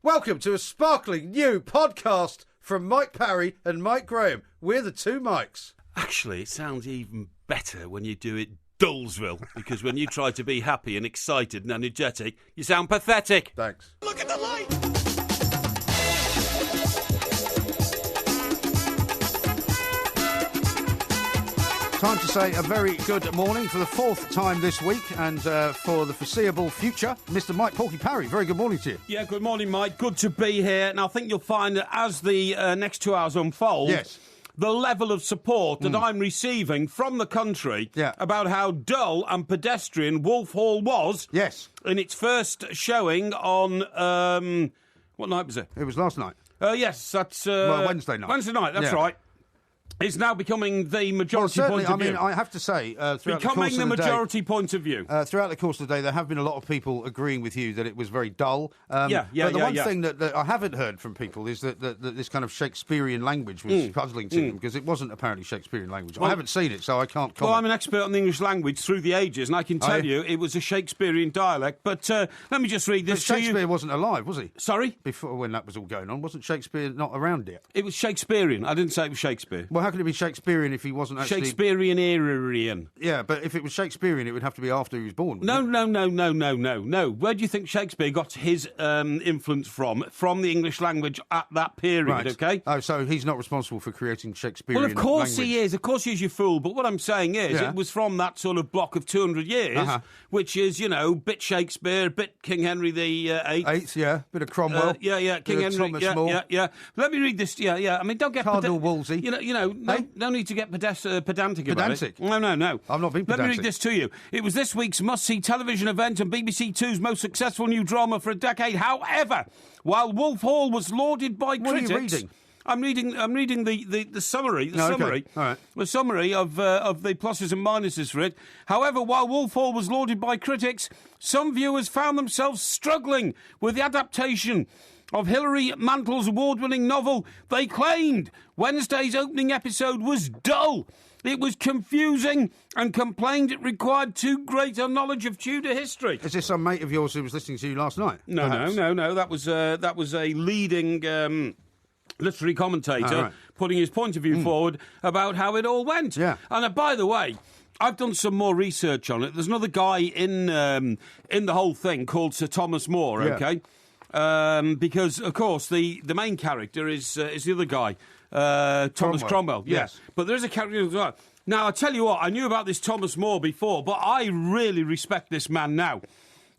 Welcome to a sparkling new podcast from Mike Parry and Mike Graham. We're the two Mikes. Actually, it sounds even better when you do it Dullsville, because when you try to be happy and excited and energetic, you sound pathetic. Thanks. Look at the light! Time to say a very good morning for the fourth time this week and for the foreseeable future, Mr. Mike Porky Parry. Very good morning to you. Yeah, good morning, Mike. Good to be here. And I think you'll find that as the next 2 hours unfold, Yes. the level of support that I'm receiving from the country about how dull and pedestrian Wolf Hall was in its first showing on, what night was it? It was last night. Yes, that's... Wednesday night. Wednesday night, that's right. It's now becoming the majority point of view. I mean, I have to say, throughout the course of the day... Becoming the majority point of view. Throughout the course of the day, there have been a lot of people agreeing with you that it was very dull. But the one thing that I haven't heard from people is that this kind of Shakespearean language was puzzling to them, because it wasn't apparently Shakespearean language. Well, I haven't seen it, so I can't comment. Well, I'm an expert on the English language through the ages, and I can tell you it was a Shakespearean dialect. But let me just read this to you. Shakespeare wasn't alive, was he? Sorry? Before, when that was all going on. Wasn't Shakespeare not around yet? It was Shakespearean. I didn't say it was Shakespeare. Well, how could it be Shakespearean if he wasn't actually... Shakespearean-Aryan. Yeah, but if it was Shakespearean, it would have to be after he was born. No. Where do you think Shakespeare got his influence from? From the English language at that period, okay? Oh, so he's not responsible for creating Shakespearean language? Well, of course language. he is. Of course he is, you fool. But what I'm saying is it was from that sort of block of 200 years, which is, you know, bit Shakespeare, bit King Henry the Eighth. Bit of Cromwell. King Henry. Thomas More. Let me read this. I mean, don't get... Cardinal Wolsey. No need to get pedantic about it. No. I've not been pedantic. Let me read this to you. It was this week's must-see television event and BBC Two's most successful new drama for a decade. However, while Wolf Hall was lauded by critics... What are you reading? I'm reading the summary. Okay. All right. The summary of the pluses and minuses for it. However, while Wolf Hall was lauded by critics, some viewers found themselves struggling with the adaptation of Hilary Mantle's award-winning novel. They claimed Wednesday's opening episode was dull. It was confusing and complained it required too great a knowledge of Tudor history. Is this some mate of yours who was listening to you last night? No. That was a leading literary commentator putting his point of view forward about how it all went. Yeah. And by the way, I've done some more research on it. There's another guy in the whole thing called Sir Thomas More. Okay. Because of course the main character is the other guy. Thomas Cromwell, yes. But there is a character as well. Now, I'll tell you what, I knew about this Thomas More before, but I really respect this man now.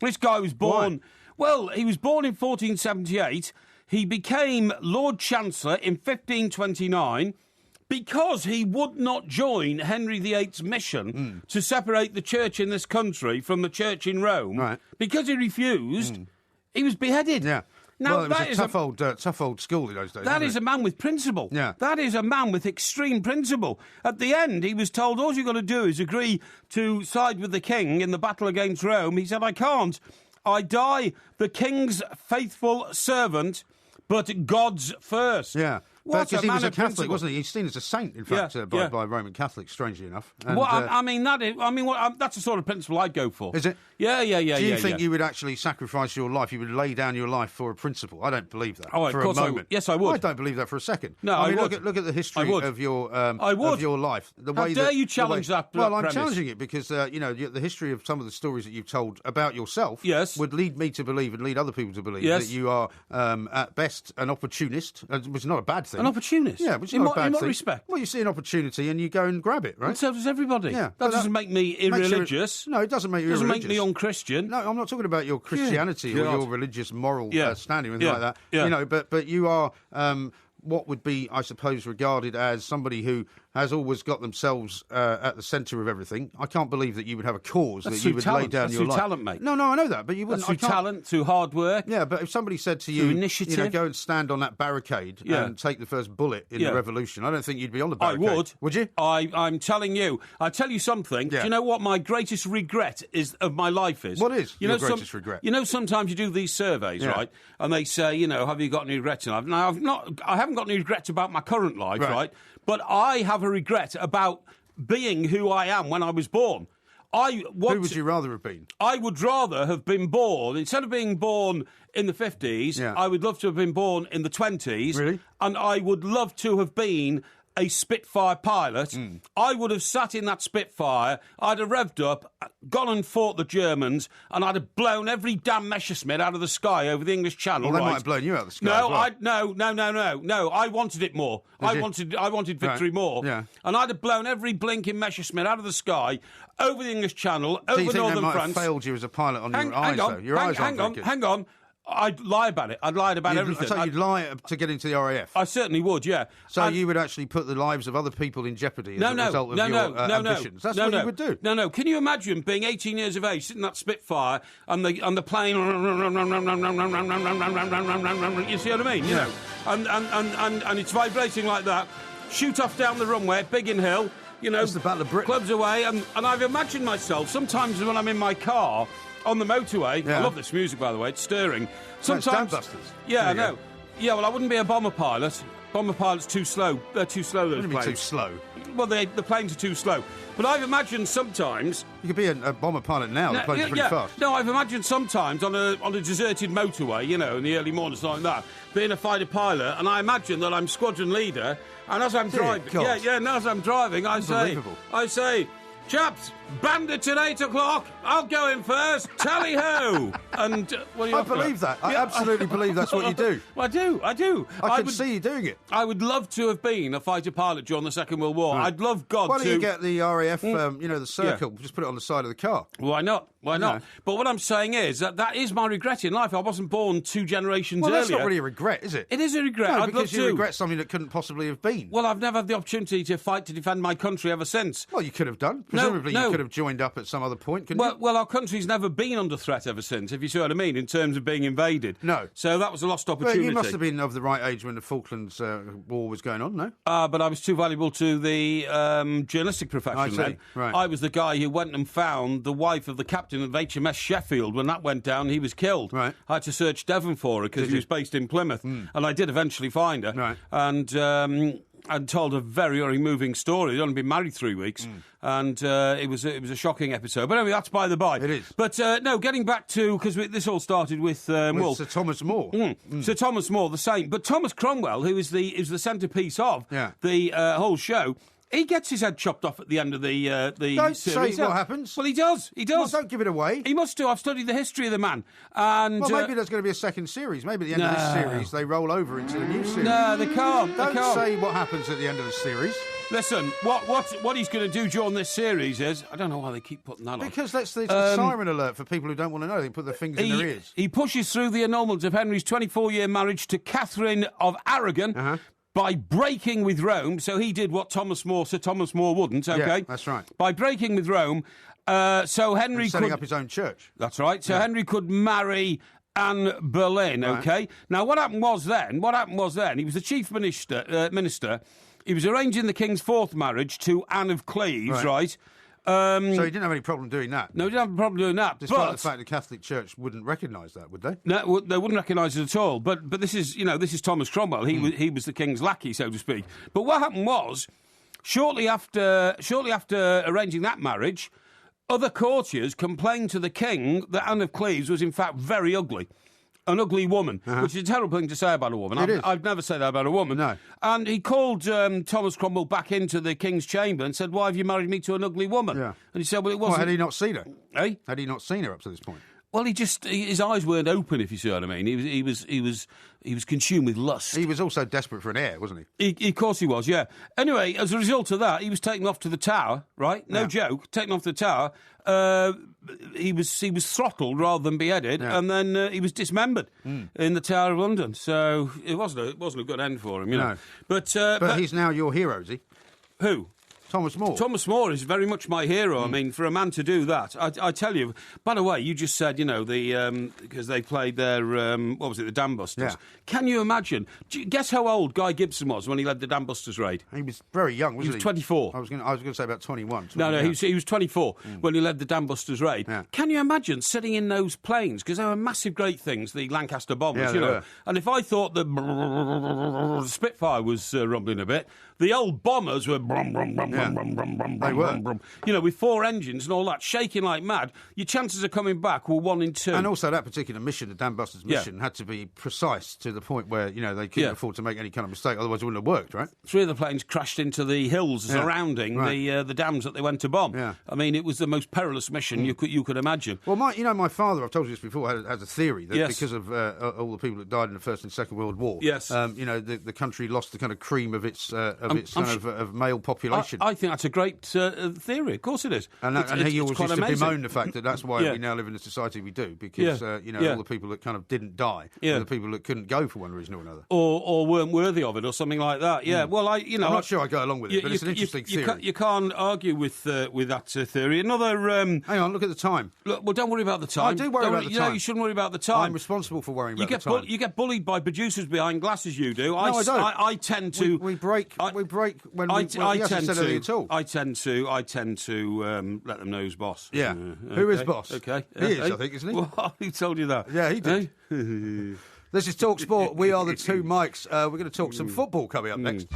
This guy was born... Why? Well, he was born in 1478. He became Lord Chancellor in 1529 because he would not join Henry VIII's mission to separate the church in this country from the church in Rome. Right. Because he refused, he was beheaded. Yeah. Now, it was a tough old school in those days. That is a man with principle. Yeah. That is a man with extreme principle. At the end, he was told, all you've got to do is agree to side with the king in the battle against Rome. He said, I can't. I die the king's faithful servant, but God's first. Yeah. What because a he was man a of Catholic, principle. wasn't he? He's seen as a saint, in fact, by Roman Catholics, strangely enough. And, that's the sort of principle I'd go for. Is it? Yeah. Do you think you would actually sacrifice your life? You would lay down your life for a principle? I don't believe that. Oh, for of course a moment. Yes, I would. I don't believe that for a second. No, I mean, would. Look at the history of your of your life. How dare you challenge that? Well, I'm premise? challenging it because the history of some of the stories that you've told about yourself would lead me to believe and lead other people to believe that you are at best an opportunist, which is not a bad thing. An opportunist? Yeah, which is not a bad thing. In what respect? Well, you see an opportunity and you go and grab it, right? And so does everybody. Yeah, that doesn't make me irreligious. No, it doesn't make you irreligious. It doesn't make me unchristian. No, I'm not talking about your Christianity or your religious moral standing or anything like that. Yeah. But you are what would be, I suppose, regarded as somebody who has always got themselves at the centre of everything. I can't believe that you would have a cause that you would lay down your life. That's through talent, mate. No, I know that, but you wouldn't. That's through talent, through hard work. Yeah, but if somebody said to you, initiative, go and stand on that barricade and take the first bullet in the revolution, I don't think you'd be on the barricade. I would. Would you? I'm telling you. I'll tell you something. Yeah. Do you know what my greatest regret of my life is? What is your greatest regret? You know, sometimes you do these surveys, right? And they say, have you got any regrets in life? Now, I haven't got any regrets about my current life, right? But I have a regret about being who I am when I was born. Who would you rather have been? I would rather have been born, instead of being born in the 50s, I would love to have been born in the 20s. Really? And I would love to have been a Spitfire pilot. I would have sat in that Spitfire, I'd have revved up, gone and fought the Germans, and I'd have blown every damn Messerschmitt out of the sky over the English Channel. Well, they might have blown you out of the sky. No, I wanted it more. I wanted victory more. Yeah. And I'd have blown every blinking Messerschmitt out of the sky over the English Channel, over northern France. Do you think they might have failed you as a pilot on your eyes, though? Your eyes aren't very good. Hang on. I'd lie about it. I'd lie about everything. So you'd lie to get into the RAF? I certainly would, yeah. So you would actually put the lives of other people in jeopardy as a result of your ambitions? That's what you would do? No. Can you imagine being 18 years of age, sitting in that Spitfire, and the plane... You see what I mean? You know? And it's vibrating like that. Shoot off down the runway at Biggin Hill. You know, it's the Battle of Britain. Clubs away. And I've imagined myself, sometimes when I'm in my car... on the motorway, I love this music, by the way, it's stirring. Sometimes... Well, it's Dambusters. Yeah, I know. Yeah, well, I wouldn't be a bomber pilot. Bomber pilot's too slow. They're too slow, those planes. What do you mean too slow? Well, the planes are too slow. But I've imagined sometimes... You could be a bomber pilot now, the planes are pretty fast. No, I've imagined sometimes on a deserted motorway, you know, in the early mornings like that, being a fighter pilot, and I imagine that I'm squadron leader, and as I'm driving... God. And as I'm driving, I say... Chaps, bandits at 8 o'clock. I'll go in first. Tally-ho! And I believe that. I absolutely believe that's what you do. I do. I can see you doing it. I would love to have been a fighter pilot during the Second World War. I'd love God to... Why don't you get the RAF, the circle, just put it on the side of the car? Why not? Why not? No. But what I'm saying is that is my regret in life. I wasn't born 2 generations earlier. Well, that's not really a regret, is it? It is a regret. No, I'd because love you regret something that couldn't possibly have been. Well, I've never had the opportunity to fight to defend my country ever since. Well, you could have done. Presumably you could have joined up at some other point, couldn't you? Well, our country's never been under threat ever since, if you see what I mean, in terms of being invaded. No. So that was a lost opportunity. Well, you must have been of the right age when the Falklands War was going on, no? But I was too valuable to the journalistic profession I see. then. Right. I was the guy who went and found the wife of the captain of HMS Sheffield. When that went down, he was killed. Right. I had to search Devon for her because she was based in Plymouth. And I did eventually find her. Right. And... I'd told a very, very moving story. They'd only been married 3 weeks, and it was a shocking episode. But anyway, that's by the by. It is. But no, getting back to, because this all started with Sir Thomas More. Sir Thomas More, the same. But Thomas Cromwell, who is the centrepiece of the whole show. He gets his head chopped off at the end of the Don't series. say what happens. Well, he does. Well, don't give it away. He must do. I've studied the history of the man. And well, maybe there's going to be a second series. Maybe at the end of this series they roll over into the new series. No, they can't. Don't say what happens at the end of the series. Listen, what he's going to do during this series is... I don't know why they keep putting that on. Because that's the siren alert for people who don't want to know. They put their fingers in their ears. He pushes through the annulment of Henry's 24-year marriage to Catherine of Aragon... by breaking with Rome. So he did what Sir Thomas More wouldn't, okay? Yeah, that's right. By breaking with Rome, so Henry and setting up his own church. That's right. So Henry could marry Anne Boleyn, okay? Right. Now, what happened was then, he was the chief minister. He was arranging the king's 4th marriage to Anne of Cleves, right? So he didn't have any problem doing that. No, he didn't have a problem doing that. Despite the fact the Catholic Church wouldn't recognise that, would they? No, they wouldn't recognise it at all. But this is Thomas Cromwell. He was the king's lackey, so to speak. But what happened was, shortly after arranging that marriage, other courtiers complained to the king that Anne of Cleves was in fact very ugly. An ugly woman, which is a terrible thing to say about a woman. I'd never say that about a woman. No. And he called Thomas Cromwell back into the king's chamber and said, "Why have you married me to an ugly woman?" Yeah. And he said, "Well, it wasn't." Well, had he not seen her? Eh? Had he not seen her up to this point? Well, his eyes weren't open, if you see what I mean. He was consumed with lust. He was also desperate for an heir, wasn't he? Of course he was, yeah. Anyway, as a result of that, he was taken off to the Tower, right? No joke, taken off to the Tower. He was throttled rather than beheaded, and then he was dismembered in the Tower of London. So it wasn't a good end for him, you know. But he's now your hero, is he? Who? Thomas More. Thomas More is very much my hero. I mean, for a man to do that, I tell you. By the way, you just said, because they played their the Dam Busters. Yeah. Can you imagine? Guess how old Guy Gibson was when he led the Dam Busters raid? He was very young, wasn't he? He was 24. I was going to say about 21. No, he was 24 when he led the Dam Busters raid. Yeah. Can you imagine sitting in those planes? Because they were massive, great things, the Lancaster bombers, you know. And if I thought the Spitfire was rumbling a bit, The old bombers were brum, brum, brum, brum, brum, brum, brum, they brum, brum. You know, with 4 engines and all that, shaking like mad, your chances of coming back were 1 in 2. And also that particular mission, the Dam Busters mission, had to be precise to the point where, you know, they couldn't afford to make any kind of mistake, otherwise it wouldn't have worked, right? 3 of the planes crashed into the hills surrounding the dams that they went to bomb. Yeah. I mean, it was the most perilous mission you could imagine. Well, my father, I've told you this before, has a theory that because of all the people that died in the First and Second World War, you know, the country lost the kind of cream of its of male population. I think that's a great theory. Of course it is. And he always used to bemoan the fact that that's why we now live in the society we do, because you know, all the people that kind of didn't die were the people that couldn't go for one reason or another, or weren't worthy of it, or something like that. Yeah. Well, I'm not sure I go along with it, but it's an interesting theory. You can't argue with that theory. Another. Hang on, look at the time. Look, well, don't worry about the time. I do worry about the time. No, you shouldn't worry about the time. I'm responsible for worrying about the time. You get bullied by producers behind glasses. You do. No, I don't. I tend to. We break when we tend to. I tend to let them know who's boss. Yeah. Who is boss? Okay. He is, I think, isn't he? Well, who told you that? Yeah, he did. This is Talk Sport. We are the 2 mics. We're going to talk some football coming up next.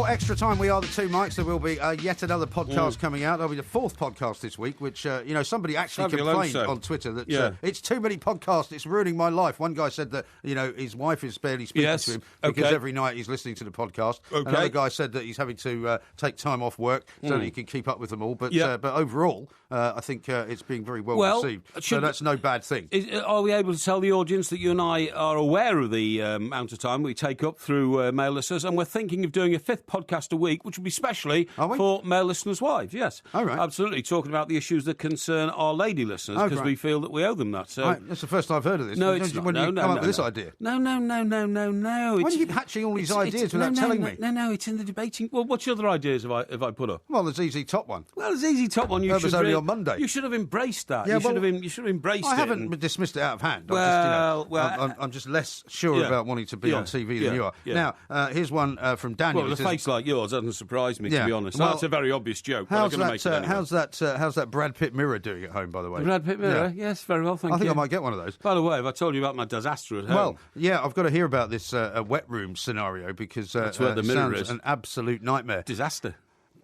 Extra time. We are the 2 mics. There will be yet another podcast coming out. There'll be the 4th podcast this week, which you know, somebody actually complained on Twitter that it's too many podcasts. It's ruining my life. One guy said that, you know, his wife is barely speaking to him because every night he's listening to the podcast. Another guy said that he's having to take time off work so that he can keep up with them all. But overall, I think it's being very well received. So that's no bad thing. Are we able to tell the audience that you and I are aware of the amount of time we take up through mail listeners, and we're thinking of doing a 5th podcast a week, which would be specially for male listeners' wives. Yes, absolutely, talking about the issues that concern our lady listeners, because we feel that we owe them that. So that's the first I've heard of this. No, it's not. When you come up with this idea? No. Why do you keep hatching all these ideas without telling me? No, it's in the debating. Well, what's your other ideas have I put up? Well, the ZZ Top one. Well, the ZZ Top one. That was only on Monday. You should have embraced that. Yeah, you should have embraced it. I haven't dismissed it out of hand. I'm just less sure about wanting to be on TV than you are. Now, here's one from Daniel. Well, with a face like yours doesn't surprise me, to be honest. Well, that's a very obvious joke. How's that Brad Pitt mirror doing at home, by the way? Brad Pitt mirror? Yes, very well, thank you. I think I might get one of those. By the way, have I told you about my disaster at home? Well, yeah, I've got to hear about this wet room scenario, because that's where the mirror is an absolute nightmare. Disaster.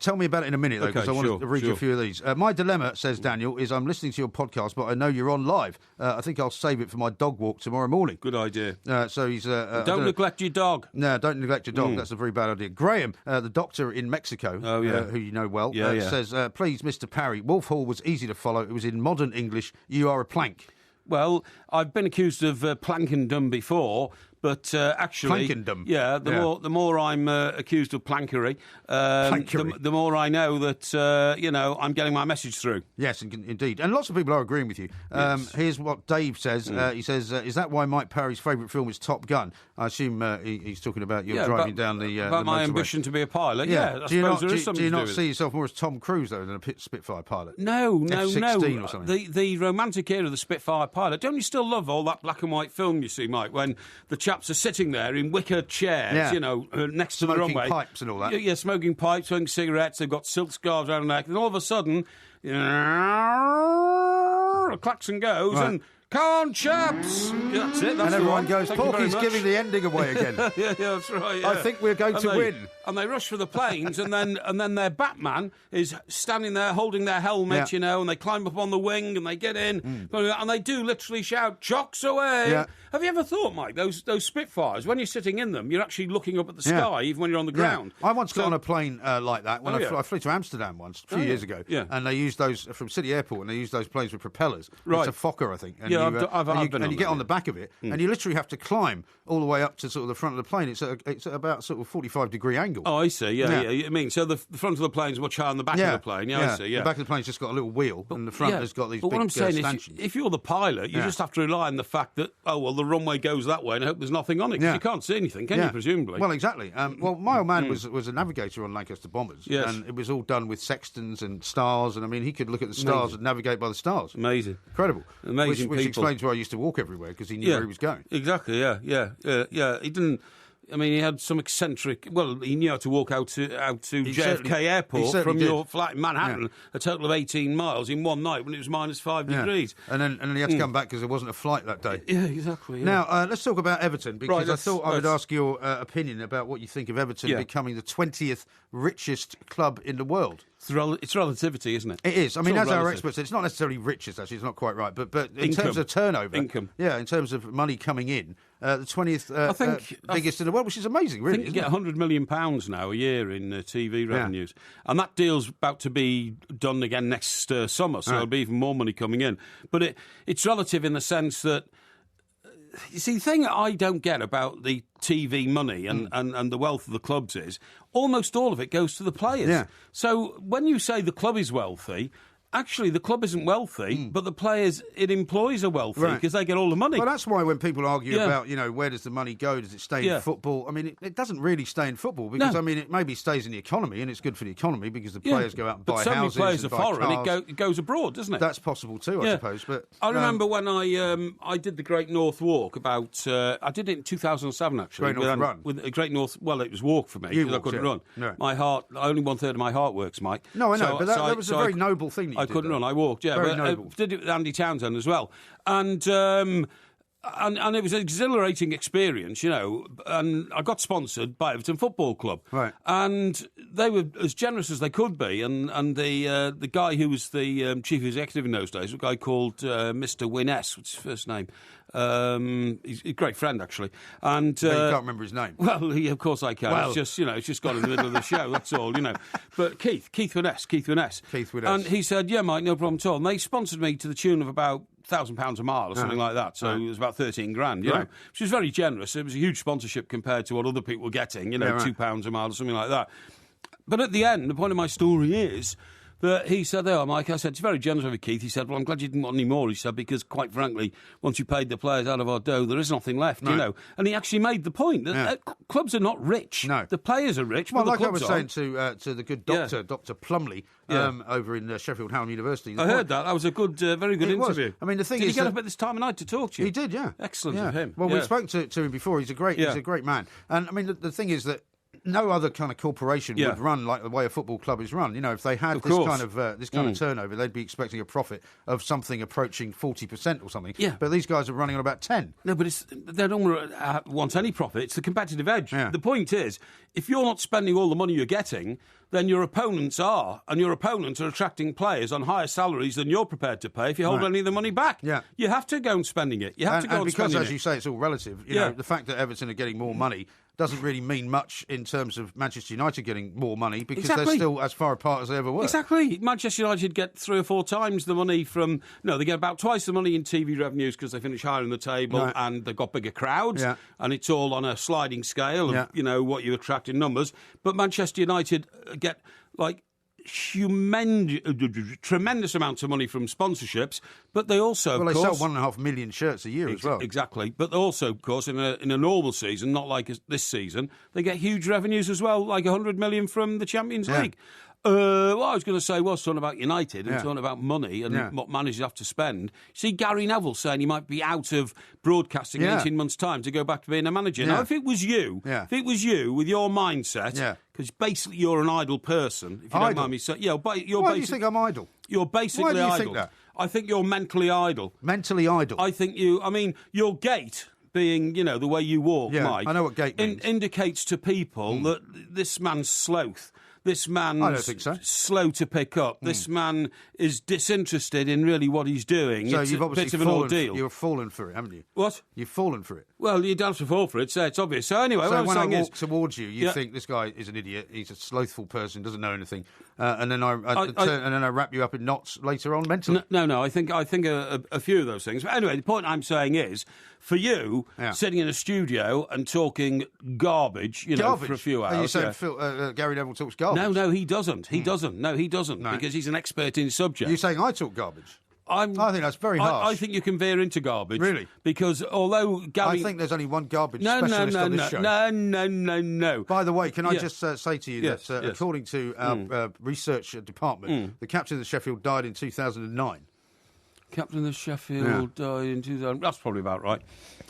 Tell me about it in a minute, though, because I want to read you a few of these. My dilemma, says Daniel, is I'm listening to your podcast, but I know you're on live. I think I'll save it for my dog walk tomorrow morning. Good idea. So he's... don't neglect your dog. No, don't neglect your dog. That's a very bad idea. Graham, the doctor in Mexico, who you know well, says, please, Mr. Parry, Wolf Hall was easy to follow. It was in modern English. You are a plank. Well, I've been accused of plankendom before, but actually, plankendom. Yeah, the more I'm accused of plankery, the more I know that I'm getting my message through. Yes, indeed, and lots of people are agreeing with you. Here's what Dave says. He says, "Is that why Mike Parry's favourite film is Top Gun?" I assume he's talking about you driving down the about my ambition to be a pilot. Yeah, do you not see yourself more as Tom Cruise though than a Spitfire pilot? No. F-16 or something. The romantic era of the Spitfire pilot. Don't you still love all that black and white film you see, Mike, when the chaps are sitting there in wicker chairs, next to the runway, smoking pipes and all that. Yeah, smoking pipes, smoking cigarettes. They've got silk scarves around their neck, and all of a sudden, a klaxon goes and. Come on, chaps! Yeah, that's it. And everyone goes, Porky's giving the ending away again. yeah, that's right. Yeah. I think we're going to win. And they rush for the planes, and then their Batman is standing there holding their helmet, and they climb up on the wing and they get in, and they do literally shout, "Chocks away!" Yeah. Have you ever thought, Mike, those Spitfires, when you're sitting in them, you're actually looking up at the sky, even when you're on the ground? I once got on a plane like that when I flew to Amsterdam once, a few years ago, and they used those from City Airport, and they used those planes with propellers. Right. It's a Fokker, I think. And you get on the back of it, and you literally have to climb all the way up to sort of the front of the plane. It's at about sort of 45-degree angle. angle. Oh, I see. Yeah. I mean, so the front of the plane is much higher than the back of the plane. Yeah, I see. Yeah, the back of the plane's just got a little wheel, and the front has got these. But big what I'm saying stanchions. is, if you're the pilot, you just have to rely on the fact that the runway goes that way, and I hope there's nothing on it. Because you can't see anything, can you? Presumably. Well, exactly. My old man was a navigator on Lancaster Bombers, and it was all done with sextants and stars, and I mean, he could look at the stars and navigate by the stars. Amazing, incredible, amazing. Which explains why I used to walk everywhere because he knew where he was going. Exactly. Yeah. He didn't. I mean, he had some eccentric. Well, he knew how to walk out to JFK Airport from your flat in Manhattan, a total of 18 miles in one night when it was -5 degrees. And then he had to come back because there wasn't a flight that day. Yeah, exactly. Yeah. Now, let's talk about Everton, because I thought I would ask your opinion about what you think of Everton becoming the 20th richest club in the world. It's relativity, isn't it? It is. I mean, as our experts said, it's not necessarily richest, actually. It's not quite right. But in terms of turnover. Income. Yeah, in terms of money coming in, the 20th biggest in the world, which is amazing, really. I think you get £100 million now a year in TV revenues. And that deal's about to be done again next summer, so there'll be even more money coming in. But it's relative in the sense that, you see, the thing I don't get about the TV money and the wealth of the clubs is almost all of it goes to the players. Yeah. So when you say the club is wealthy, actually the club isn't wealthy, but the players it employs are wealthy because they get all the money. Well, that's why when people argue about, where does the money go? Does it stay in football? I mean, it doesn't really stay in football because, I mean, it maybe stays in the economy and it's good for the economy because the players go out and buy houses. But so many players are foreign, it goes abroad, doesn't it? That's possible too, I suppose. But I remember when I did the Great North Walk I did it in 2007, actually. Great North Run. With a Great North, well, it was walk for me because I couldn't run. No. My heart, only 1/3 of my heart works, Mike. No, I know, but that was a very noble thing that you I couldn't run, I walked. Yeah, very but noble. I did it with Andy Townsend as well, and it was an exhilarating experience, and I got sponsored by Everton Football Club, right? And they were as generous as they could be, and the guy who was the chief executive in those days was a guy called Mr. Wyness, what's his first name? He's a great friend, actually. And you can't remember his name. Well, of course I can. Well, it's just gone in the middle of the show. That's all, But Keith Wyness. And he said, "Yeah, Mike, no problem at all." And they sponsored me to the tune of about £1,000 a mile or something like that. So it was about 13 grand, which was very generous. It was a huge sponsorship compared to what other people were getting, £2 a mile or something like that. But at the end, the point of my story is that he said, Mike, I said, it's very generous of you, Keith. He said, well, I'm glad you didn't want any more. He said, because quite frankly, once you paid the players out of our dough, there is nothing left, And he actually made the point that clubs are not rich. No. The players are rich, well, but the clubs I was saying to the good doctor, Dr. Plumley, over in Sheffield Hallam University. I heard that. That was a good, very good interview. Was. I mean, the thing did is, he get up at this time of night to talk to you? He did, yeah. Excellent of him. Well, we spoke to him before. He's a great man. And I mean, the thing is that no other kind of corporation would run like the way a football club is run. If they had this kind of turnover, they'd be expecting a profit of something approaching 40% or something. Yeah. But these guys are running on about 10. No, but they don't want any profit. It's the competitive edge. Yeah. The point is, if you're not spending all the money you're getting, then your opponents are, and your opponents are attracting players on higher salaries than you're prepared to pay if you hold any of the money back. Yeah. You have to go and spending it. You have to go and spending it. Because, as you say, it's all relative. The fact that Everton are getting more money doesn't really mean much in terms of Manchester United getting more money because they're still as far apart as they ever were. Exactly. Manchester United get 3 or 4 times the money they get about twice the money in TV revenues because they finish higher in the table and they've got bigger crowds and it's all on a sliding scale of, what you attract in numbers. But Manchester United get tremendous amounts of money from sponsorships, but they also they sell 1.5 million shirts a year as well. Exactly, but also, of course, in a normal season, not like this season, they get huge revenues as well, like 100 million from the Champions League. What I was going to say was talking about United and talking about money and what managers have to spend. See Gary Neville saying he might be out of broadcasting in 18 months' time to go back to being a manager. Now, if it was you with your mindset, because basically you're an idle person, if you don't mind me saying. Why do you think I'm idle? You're basically idle. Why do you think that? I think you're mentally idle. Mentally idle? I think your gait being, the way you walk, Mike. I know what gait means. Indicates to people that this man's sloth. This man's I don't think so. slow to pick up. This man is disinterested in really what he's doing. So it's you've a obviously bit of an ordeal. You've fallen for it, haven't you? What? You've fallen for it. Well, you don't have to fall for it, so it's obvious. So anyway, so what when I'm saying I walk towards you, you think this guy is an idiot, he's a slothful person, doesn't know anything, and then I wrap you up in knots later on mentally. No. I think a few of those things. But anyway, the point I'm saying is, for you, sitting in a studio and talking garbage, for a few hours. Are you saying Gary Neville talks garbage? No, he doesn't. He doesn't. No, he doesn't, because he's an expert in subject. You're saying I talk garbage? I think that's very harsh. I think you can veer into garbage. Really? Because although Gary... I think there's only one garbage specialist on this show. No. By the way, can I just say to you that according to our research department, the captain of the Sheffield died in 2009. Captain of the Sheffield died in 2000. That's probably about right.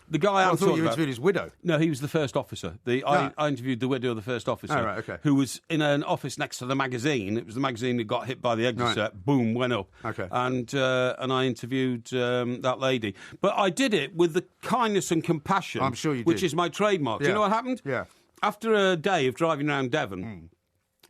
The guy I thought you interviewed his widow. No, he was the first officer. I interviewed the widow of the first officer, who was in an office next to the magazine. It was the magazine that got hit by the exit set. Boom, went up. Okay. And I interviewed that lady. But I did it with the kindness and compassion. I'm sure you did. Which is my trademark. Do you know what happened? Yeah. After a day of driving around Devon...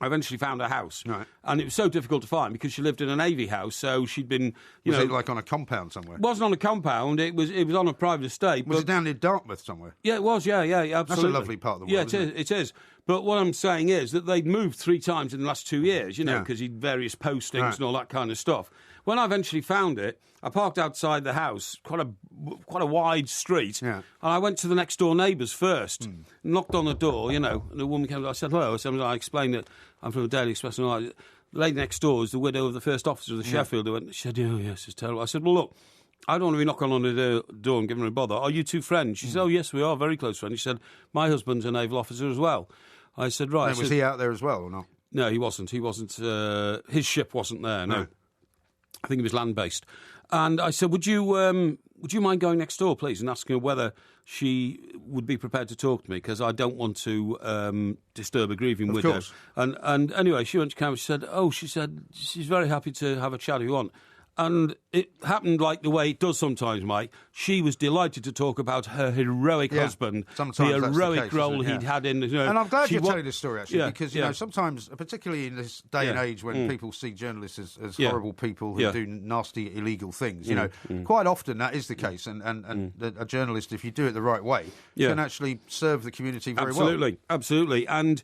I eventually found a house, and it was so difficult to find because she lived in a Navy house, so she'd been, Was it like on a compound somewhere? It wasn't on a compound, it was on a private estate. Was it down near Dartmouth somewhere? Yeah, it was, yeah, absolutely. That's a lovely part of the world, it is. But what I'm saying is that they'd moved 3 times in the last 2 years, because he'd various postings and all that kind of stuff. When I eventually found it, I parked outside the house, quite a wide street, and I went to the next door neighbours first, knocked on the door, and the woman came. I said hello. I explained that I'm from the Daily Express, and the lady next door is the widow of the first officer of the Sheffield. She said, "Oh yes, it's terrible." I said, "Well, look, I don't want to be knocking on the door and giving her a bother. Are you 2 friends?" She said, "Oh yes, we are very close friends." She said, "My husband's a naval officer as well." I said, "Right." And was he out there as well or not? No, he wasn't. He wasn't. His ship wasn't there. No. I think he was land-based. And I said, would you mind going next door, please, and asking her whether she would be prepared to talk to me, because I don't want to disturb a grieving widow. And anyway, she went to camera. She said she's very happy to have a chat if you want. And it happened like the way it does sometimes, Mike. She was delighted to talk about her heroic husband, the heroic role he'd had in... and I'm glad you're telling this story, actually, because, sometimes, particularly in this day and age when people see journalists as horrible people who do nasty, illegal things, quite often that is the case. And a journalist, if you do it the right way, can actually serve the community very well. Absolutely. And...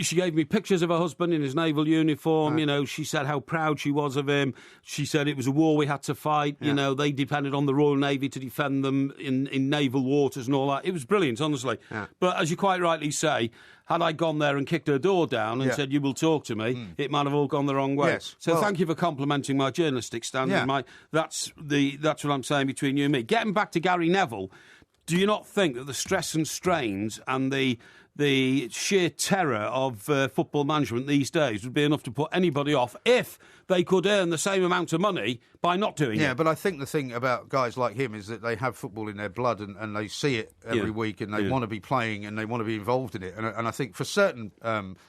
she gave me pictures of her husband in his naval uniform. She said how proud she was of him. She said it was a war we had to fight. They depended on the Royal Navy to defend them in naval waters and all that. It was brilliant, honestly. But as you quite rightly say, had I gone there and kicked her door down and said, "You will talk to me," it might have all gone the wrong way. Yes. So thank you for complimenting my journalistic standard. That's what I'm saying between you and me. Getting back to Gary Neville, do you not think that the stress and strains and the sheer terror of football management these days would be enough to put anybody off if they could earn the same amount of money by not doing it? Yeah, but I think the thing about guys like him is that they have football in their blood and they see it every week and they want to be playing and they want to be involved in it. And I think for certain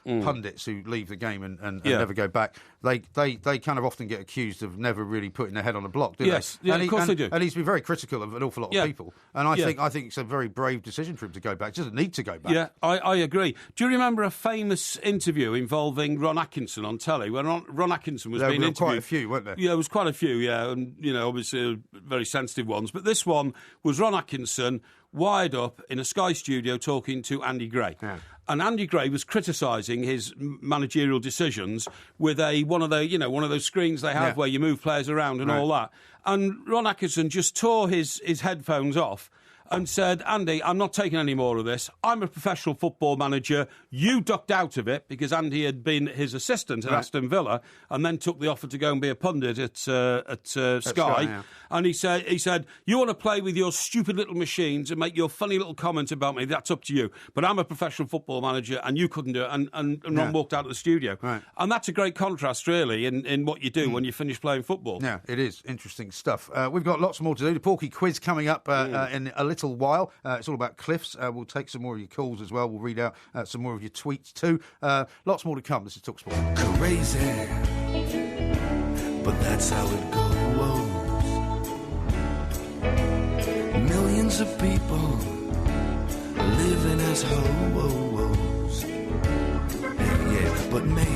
pundits who leave the game and never go back, they kind of often get accused of never really putting their head on a block, do they? Yeah, of course they do. And he's been very critical of an awful lot of people. And I think it's a very brave decision for him to go back. He doesn't need to go back. Yeah, I agree. Do you remember a famous interview involving Ron Atkinson on telly, when Ron Atkinson was being interviewed? Quite a few, weren't there? Yeah, there was quite a few, and, obviously very sensitive ones. But this one was Ron Atkinson wired up in a Sky studio talking to Andy Gray. Yeah. And Andy Gray was criticising his managerial decisions with one of those screens they have where you move players around and all that. And Ron Atkinson just tore his headphones off and said, "Andy, I'm not taking any more of this. I'm a professional football manager. You ducked out of it," because Andy had been his assistant at Aston Villa and then took the offer to go and be a pundit at Sky. And he said, "You want to play with your stupid little machines and make your funny little comments about me, that's up to you. But I'm a professional football manager and you couldn't do it." And Ron walked out of the studio. Right. And that's a great contrast, really, in what you do when you finish playing football. Yeah, it is. Interesting stuff. We've got lots more to do. The Porky quiz coming up in a little while. It's all about cliffs. We'll take some more of your calls as well. We'll read out some more of your tweets too. Lots more to come. This is TalkSport. Crazy, but that's how it goes. Millions of people living as hoes. Yeah. but maybe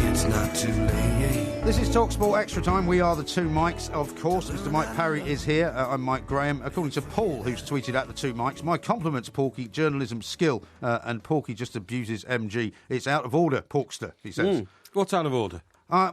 it's not too late. This is TalkSport Extra Time. We are the two Mikes, of course. Mr. Mike Parry is here. I'm Mike Graham. According to Paul, who's tweeted at the two Mikes, my compliments, Porky, journalism skill, and Porky just abuses MG. It's out of order, Porkster, he says. What's out of order?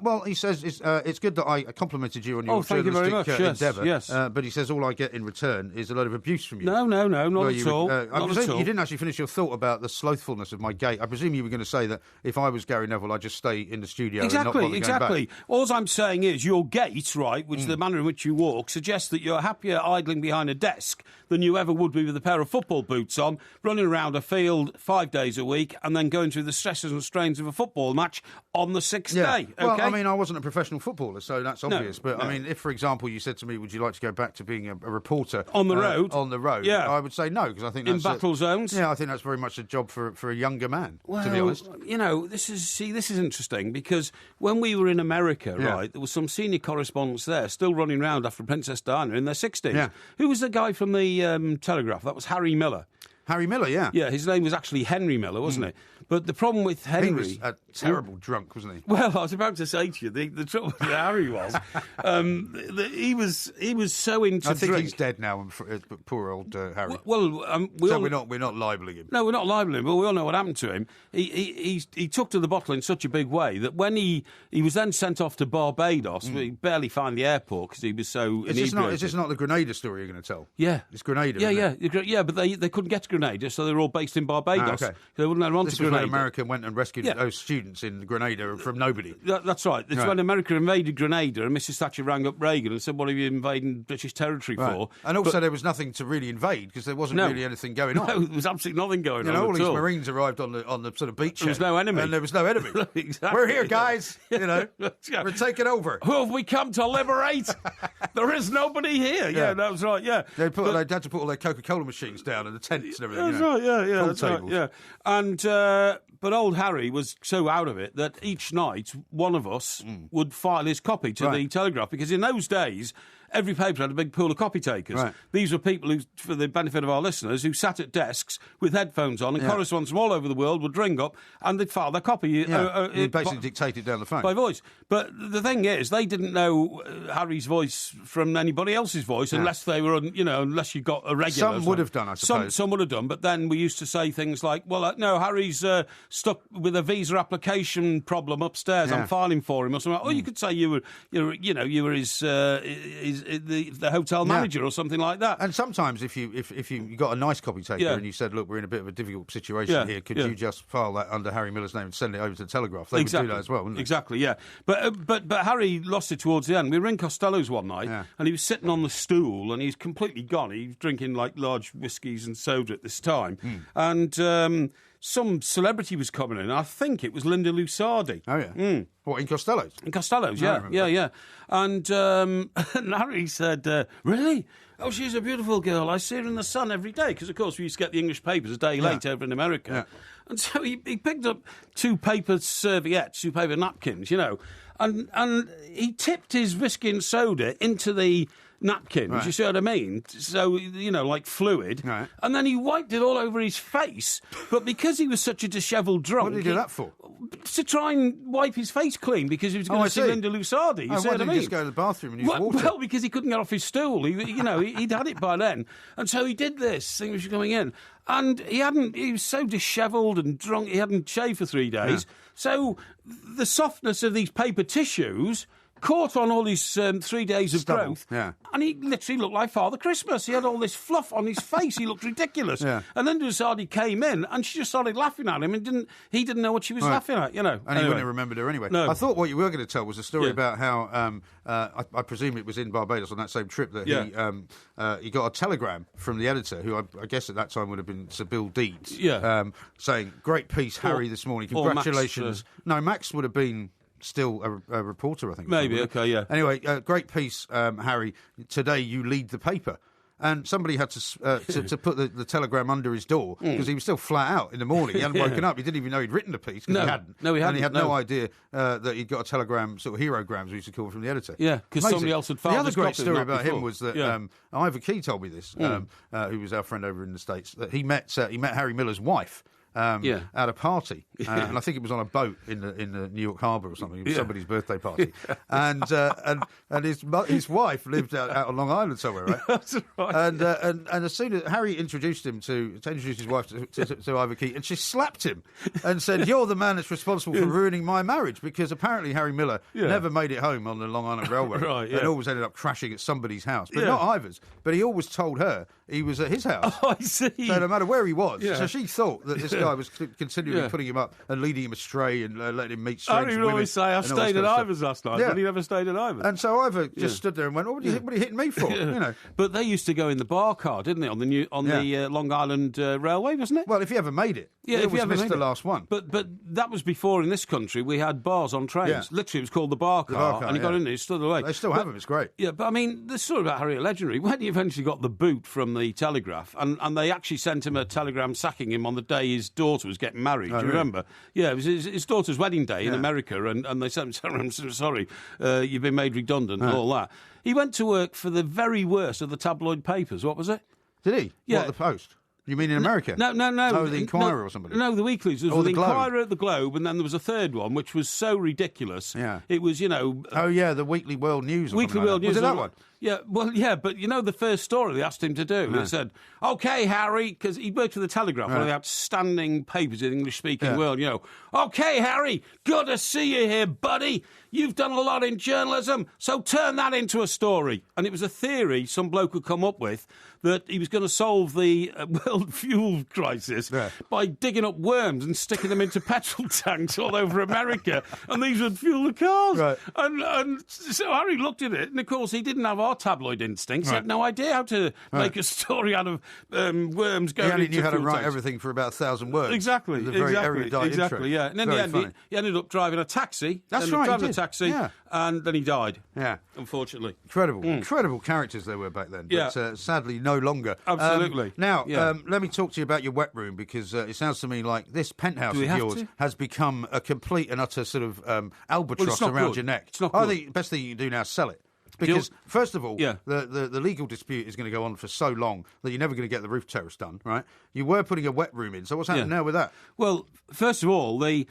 Well, he says it's good that I complimented you on your journalistic endeavour. Yes. But he says all I get in return is a load of abuse from you. No, not at all. You didn't actually finish your thought about the slothfulness of my gait. I presume you were going to say that if I was Gary Neville, I'd just stay in the studio and not bother going back. All I'm saying is your gait, right, which is the manner in which you walk, suggests that you're happier idling behind a desk than you ever would be with a pair of football boots on, running around a field 5 days a week and then going through the stresses and strains of a football match on the sixth day. Okay? Well, I mean, I wasn't a professional footballer, so that's obvious. I mean, if, for example, you said to me, would you like to go back to being a reporter on the road? I would say no, because I think that's in battle zones. Yeah, I think that's very much a job for a younger man. Well, to be honest, this is interesting because when we were in America, right, there was some senior correspondents there still running around after Princess Diana in their 60s. Yeah. Who was the guy from the Telegraph? That was Harry Miller. Harry Miller, yeah. Yeah, his name was actually Henry Miller, wasn't it? But the problem with Henry... He was a terrible drunk, wasn't he? Well, I was about to say to you, the trouble with Harry was, he was so into I think drink. He's dead now, poor old Harry. Well, we're not libelling him. No, we're not libelling him, but we all know what happened to him. He took to the bottle in such a big way that when he was then sent off to Barbados, he barely found the airport because he was so inebriated. Is this not the Grenada story you're going to tell? Yeah. It's Grenada, Yeah, but they couldn't get to Grenada, so they were all based in Barbados. Okay. They wouldn't let them on to Grenada. When America went and rescued those students in Grenada from nobody. That's right. It's when America invaded Grenada and Mrs. Thatcher rang up Reagan and said, what are you invading British territory for? And also there was nothing to really invade because there wasn't really anything going on. No, there was absolutely nothing going on all at these all. Marines arrived on the sort of beach. There was no enemy. And there was no enemy. Exactly. We're here, guys. We're taking over. Who have we come to liberate? There is nobody here. Yeah, that was right, yeah. They had to put all their Coca-Cola machines down and the tents and everything. That's right, yeah. That's right, yeah. And... but old Harry was so out of it that each night one of us would file his copy to the Telegraph, because in those days every paper had a big pool of copy takers. Right. These were people who, for the benefit of our listeners, who sat at desks with headphones on, and correspondents from all over the world would ring up and they'd file their copy. You'd basically dictate it down the phone. By voice. But the thing is, they didn't know Harry's voice from anybody else's voice unless they were, unless you got a regular. Some would have done, I suppose. Some would have done, but then we used to say things like, well, no, Harry's stuck with a visa application problem upstairs. I'm filing for him or something. Or you could say you were his the hotel manager or something like that. And sometimes if you got a nice copy taker and you said, look, we're in a bit of a difficult situation here, could you just file that under Harry Miller's name and send it over to the Telegraph? They would do that as well, wouldn't they? Exactly, yeah. But Harry lost it towards the end. We were in Costello's one night and he was sitting on the stool and he's completely gone. He was drinking like large whiskies and soda at this time. And some celebrity was coming in. I think it was Linda Lusardi. Oh, yeah. What, in Costello's? In Costello's, yeah. And Harry said, really? Oh, she's a beautiful girl. I see her in the sun every day. Because, of course, we used to get the English papers a day late over in America. Yeah. And so he picked up two paper serviettes, two paper napkins, and he tipped his whiskey and soda into the napkins, you see what I mean? So, like fluid. Right. And then he wiped it all over his face. But because he was such a dishevelled drunk... What did he do that for? To try and wipe his face clean, because he was going to see Linda Lusardi. Why didn't he just go to the bathroom and use water? Well, because he couldn't get off his stool. He'd had it by then. And so he did this thing, which was going in. And he was so dishevelled and drunk, he hadn't shaved for 3 days. Yeah. So the softness of these paper tissues caught on all his 3 days of growth, and he literally looked like Father Christmas. He had all this fluff on his face. He looked ridiculous. Yeah. And then Lusardi came in, and she just started laughing at him, and he didn't know what she was laughing at, And he wouldn't have remembered her anyway. No. I thought what you were going to tell was a story about how, I presume it was in Barbados on that same trip, that he got a telegram from the editor, who I guess at that time would have been Sir Bill Deeds, saying, great piece, Harry, this morning. Congratulations. Max would have been... still a reporter, I think. Maybe, okay, yeah. Anyway, great piece, Harry. Today you lead the paper. And somebody had to put the telegram under his door because he was still flat out in the morning. He hadn't woken up. He didn't even know he'd written the piece because he hadn't. No, he hadn't. And he had no idea that he'd got a telegram, sort of herograms, we used to call, from the editor. Yeah, because somebody else had filed the other great copy story about him was that Ivor Key told me this, who was our friend over in the States, that he met Harry Miller's wife. at a party, and I think it was on a boat in the New York Harbour or something. It was somebody's birthday party, and his wife lived out on Long Island somewhere, right? That's right. And as soon as Harry introduced him to introduce his wife to Ivor Keith, and she slapped him and said, "You're the man that's responsible for ruining my marriage," because apparently Harry Miller never made it home on the Long Island Railroad, and always ended up crashing at somebody's house, but not Ivor's. But he always told her he was at his house. Oh, I see. So no matter where he was, so she thought that this guy was continually putting him up and leading him astray and letting him meet strange women. I always say, I stayed at Ivor's last night, but he never stayed at Ivor's. And so Ivor just stood there and went, what are you hitting me for? You know. But they used to go in the bar car, didn't they, on the Long Island Railway, wasn't it? Well, if you ever made it. Yeah, if you ever missed the last one. But that was before in this country we had bars on trains. Yeah. Literally, it was called the bar car, and you got in there, you stood away. They still have them, it's great. Yeah, but I mean, the story about Harry legendary. When he eventually got the boot from the Telegraph, and they actually sent him a telegram sacking him on the day his daughter was getting married. Do you remember? Yeah, it was his daughter's wedding day in America, and they sent him a telegram, sorry, you've been made redundant and all that. He went to work for the very worst of the tabloid papers. What was it? Did he? Yeah. What, the Post? You mean in America? No. Oh, the Inquirer or somebody? No, the weeklies. There was the Inquirer, the Globe, and then there was a third one, which was so ridiculous. Yeah. It was, the Weekly World News. Weekly World News. Was it that one? Yeah, well, yeah, but the first story they asked him to do, it said, "OK, Harry," because he worked for the Telegraph, one of the outstanding papers in the English-speaking world, "OK, Harry, good to see you here, buddy. You've done a lot in journalism, so turn that into a story." And it was a theory some bloke had come up with that he was going to solve the world fuel crisis by digging up worms and sticking them into petrol tanks all over America, and these would fuel the cars. Right. And so Harry looked at it, and of course he didn't have our tabloid instincts. He had no idea how to make a story out of worms going into fuel tanks. He only knew how to write everything for about 1,000 words. Exactly. Very erudite intro. Yeah. And in the end, he ended up driving a taxi. That's right. Driving a taxi, and then he died. Yeah. Unfortunately. Incredible characters there were back then. But sadly, no longer. Absolutely. Now, let me talk to you about your wet room, because it sounds to me like this penthouse of yours has become a complete and utter sort of albatross around your neck. It's not good. I think the best thing you can do now is sell it. Because, first of all, the legal dispute is going to go on for so long that you're never going to get the roof terrace done, right? You were putting a wet room in, so what's happening now with that? Well, first of all, the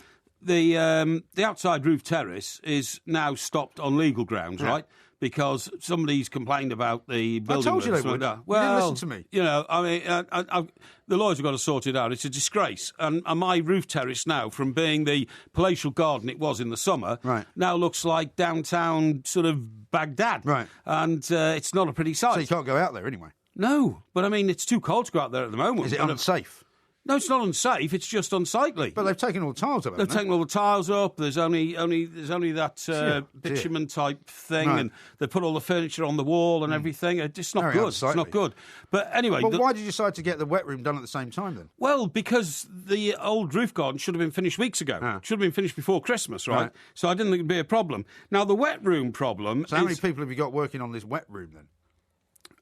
outside roof terrace is now stopped on legal grounds, right? Because somebody's complained about the building. I told you they would. Well, you didn't listen to me. I mean, the lawyers have got to sort it out. It's a disgrace. And my roof terrace now, from being the palatial garden it was in the summer, now looks like downtown sort of Baghdad. Right. And it's not a pretty sight. So you can't go out there anyway? No. But, I mean, it's too cold to go out there at the moment. Is it unsafe? No, it's not unsafe. It's just unsightly. But they've taken all the tiles up. They've taken all the tiles up. There's only that bitumen type thing, and they put all the furniture on the wall and everything. It's not good. It's not good. But anyway, why did you decide to get the wet room done at the same time then? Well, because the old roof garden should have been finished weeks ago. Should have been finished before Christmas, right? So I didn't think it'd be a problem. Now the wet room problem. So how many people have you got working on this wet room then?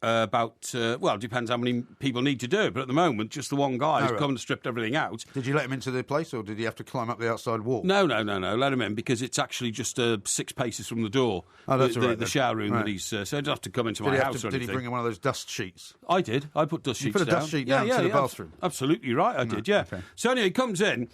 It depends how many people need to do it, but at the moment, just the one guy who's come and stripped everything out. Did you let him into the place, or did he have to climb up the outside wall? No, let him in, because it's actually just 6 paces from the door. Oh, that's the shower room that he's... so he doesn't have to come into my house or anything. Did he bring in one of those dust sheets? I did. I put dust sheets down. You put a dust sheet down to the bathroom? Absolutely right, I did, yeah. Okay. So anyway, he comes in,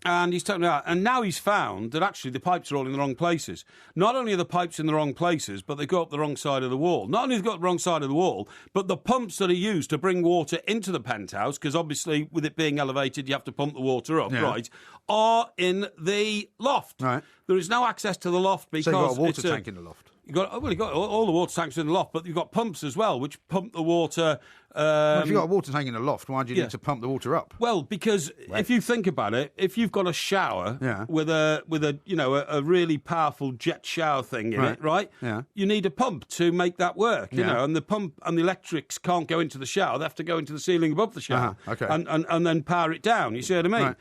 and he's taken it out, and now he's found that actually the pipes are all in the wrong places. Not only are the pipes in the wrong places, but they go up the wrong side of the wall. Not only have they got the wrong side of the wall, but the pumps that are used to bring water into the penthouse, because obviously with it being elevated, you have to pump the water up, right, are in the loft. Right. There is no access to the loft because... So you've got a water tank in the loft? You've got all the water tanks in the loft, but you've got pumps as well, which pump the water... if you've got a water tank in the loft, why do you need to pump the water up? Well, because if you think about it, if you've got a shower with a really powerful jet shower thing in it, right? Yeah. You need a pump to make that work, you know, and the pump and the electrics can't go into the shower. They have to go into the ceiling above the shower and then power it down. You see what I mean? Right.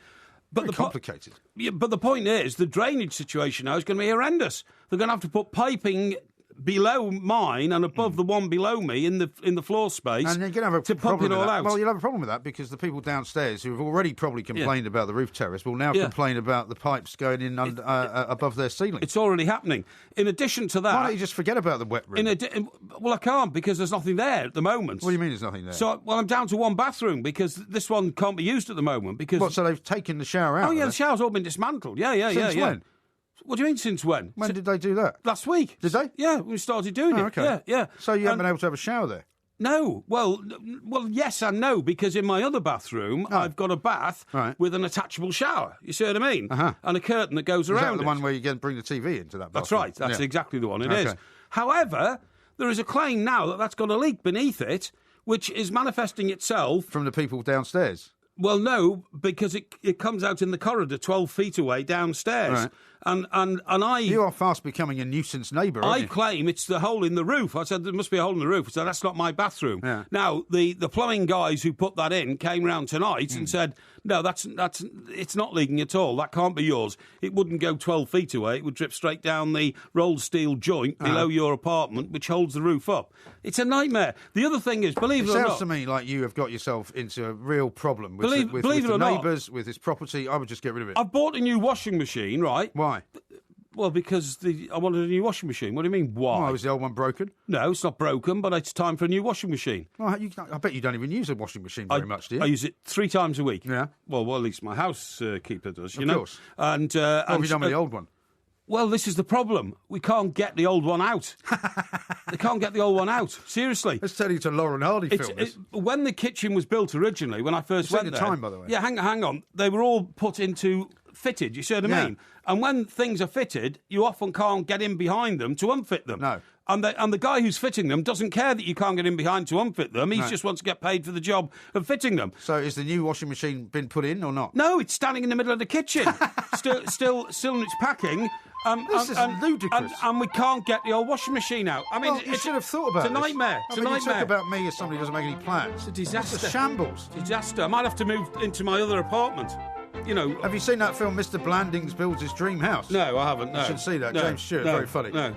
But complicated. But the point is, the drainage situation now is going to be horrendous. They're going to have to put piping below mine and above the one below me in the floor space, and you're going to have to pump it all out. Well, you'll have a problem with that because the people downstairs who have already probably complained about the roof terrace will now complain about the pipes going in above their ceiling. It's already happening. In addition to that, why don't you just forget about the wet room? Well, I can't because there's nothing there at the moment. What do you mean there's nothing there? So, I'm down to one bathroom because this one can't be used at the moment. Because so they've taken the shower out? Oh yeah, the shower's all been dismantled. Yeah. Since when? What do you mean, since when? When did they do that? Last week. Did they? Yeah, we started doing it. Okay. Yeah. So you haven't been able to have a shower there? No. Well, yes and no, because in my other bathroom, I've got a bath with an attachable shower. You see what I mean? And a curtain that goes around it. Is that the one where you can bring the TV into that bathroom? That's right. That's exactly the one it is. However, there is a claim now that that's got a leak beneath it, which is manifesting itself... From the people downstairs? Well, no, because it comes out in the corridor 12 feet away downstairs. Right. And I... You are fast becoming a nuisance neighbour, aren't you? I claim it's the hole in the roof. I said there must be a hole in the roof. So that's not my bathroom. Yeah. Now, the plumbing guys who put that in came round tonight and said, no, it's not leaking at all. That can't be yours. It wouldn't go 12 feet away. It would drip straight down the rolled steel joint below your apartment, which holds the roof up. It's a nightmare. The other thing is, believe it or not... It sounds to me like you have got yourself into a real problem with the neighbours, with this property. I would just get rid of it. I've bought a new washing machine, right? Why? Well, because I wanted a new washing machine. What do you mean, why? Oh, was the old one broken? No, it's not broken, but it's time for a new washing machine. Well, I bet you don't even use a washing machine very much, do you? I use it 3 times a week. Yeah. Well, at least my housekeeper does, you know. Of course. And, what have you done with the old one? Well, this is the problem. We can't get the old one out. They can't get the old one out. Seriously. Let's turn you to Laurel and Hardy films. When the kitchen was built originally, when I first went there... time, by the way. Yeah, hang on. They were all put into... fitted, you see what I mean? And when things are fitted, you often can't get in behind them to unfit them. No. And the guy who's fitting them doesn't care that you can't get in behind to unfit them. He just wants to get paid for the job of fitting them. So is the new washing machine been put in or not? No, it's standing in the middle of the kitchen, still in its packing. This is ludicrous. And we can't get the old washing machine out. I mean, you should have thought about it. It's a nightmare. You talk about me as somebody who doesn't make any plans. It's a disaster. It's a shambles. Disaster. I might have to move into my other apartment. You know, have you seen that film, Mr. Blandings Builds His Dream House? No, I haven't. No. You should see that. No. James Stewart, very funny. No.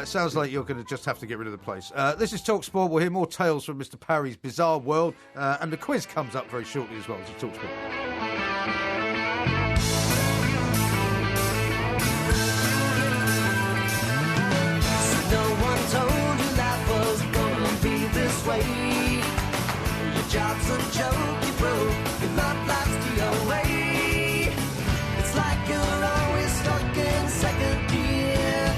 Sounds like you're going to just have to get rid of the place. This is TalkSport. We'll hear more tales from Mr. Parry's bizarre world, and the quiz comes up very shortly as well. So TalkSport. No one told you life was gonna be this way. Your job's a joke, you broke. Your love life's the your way. It's like you're always stuck in second gear.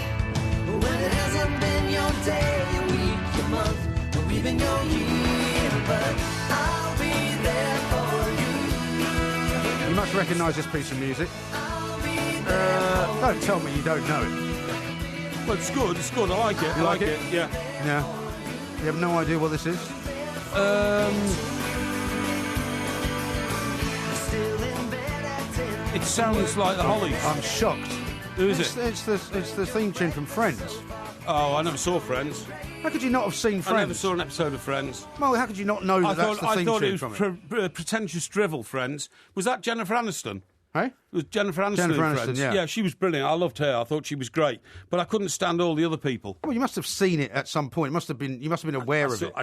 When it hasn't been your day, your week, your month, or even your year. But I'll be there for you. You must recognise this piece of music. Don't tell me you don't know it. Well, it's good. It's good. I like it. You like it? Yeah. Yeah. You have no idea what this is? It sounds like the Hollies. I'm shocked. Who is it? It's the theme tune from Friends. Oh, I never saw Friends. How could you not have seen Friends? I never saw an episode of Friends. Well, how could you not know that's the theme tune from it? I thought it was pretentious drivel, Friends. Was that Jennifer Aniston? Hey? It was Jennifer Aniston. Jennifer Aniston, yeah. Yeah, she was brilliant. I loved her. I thought she was great. But I couldn't stand all the other people. Well, you must have seen it at some point. You must have been aware of it.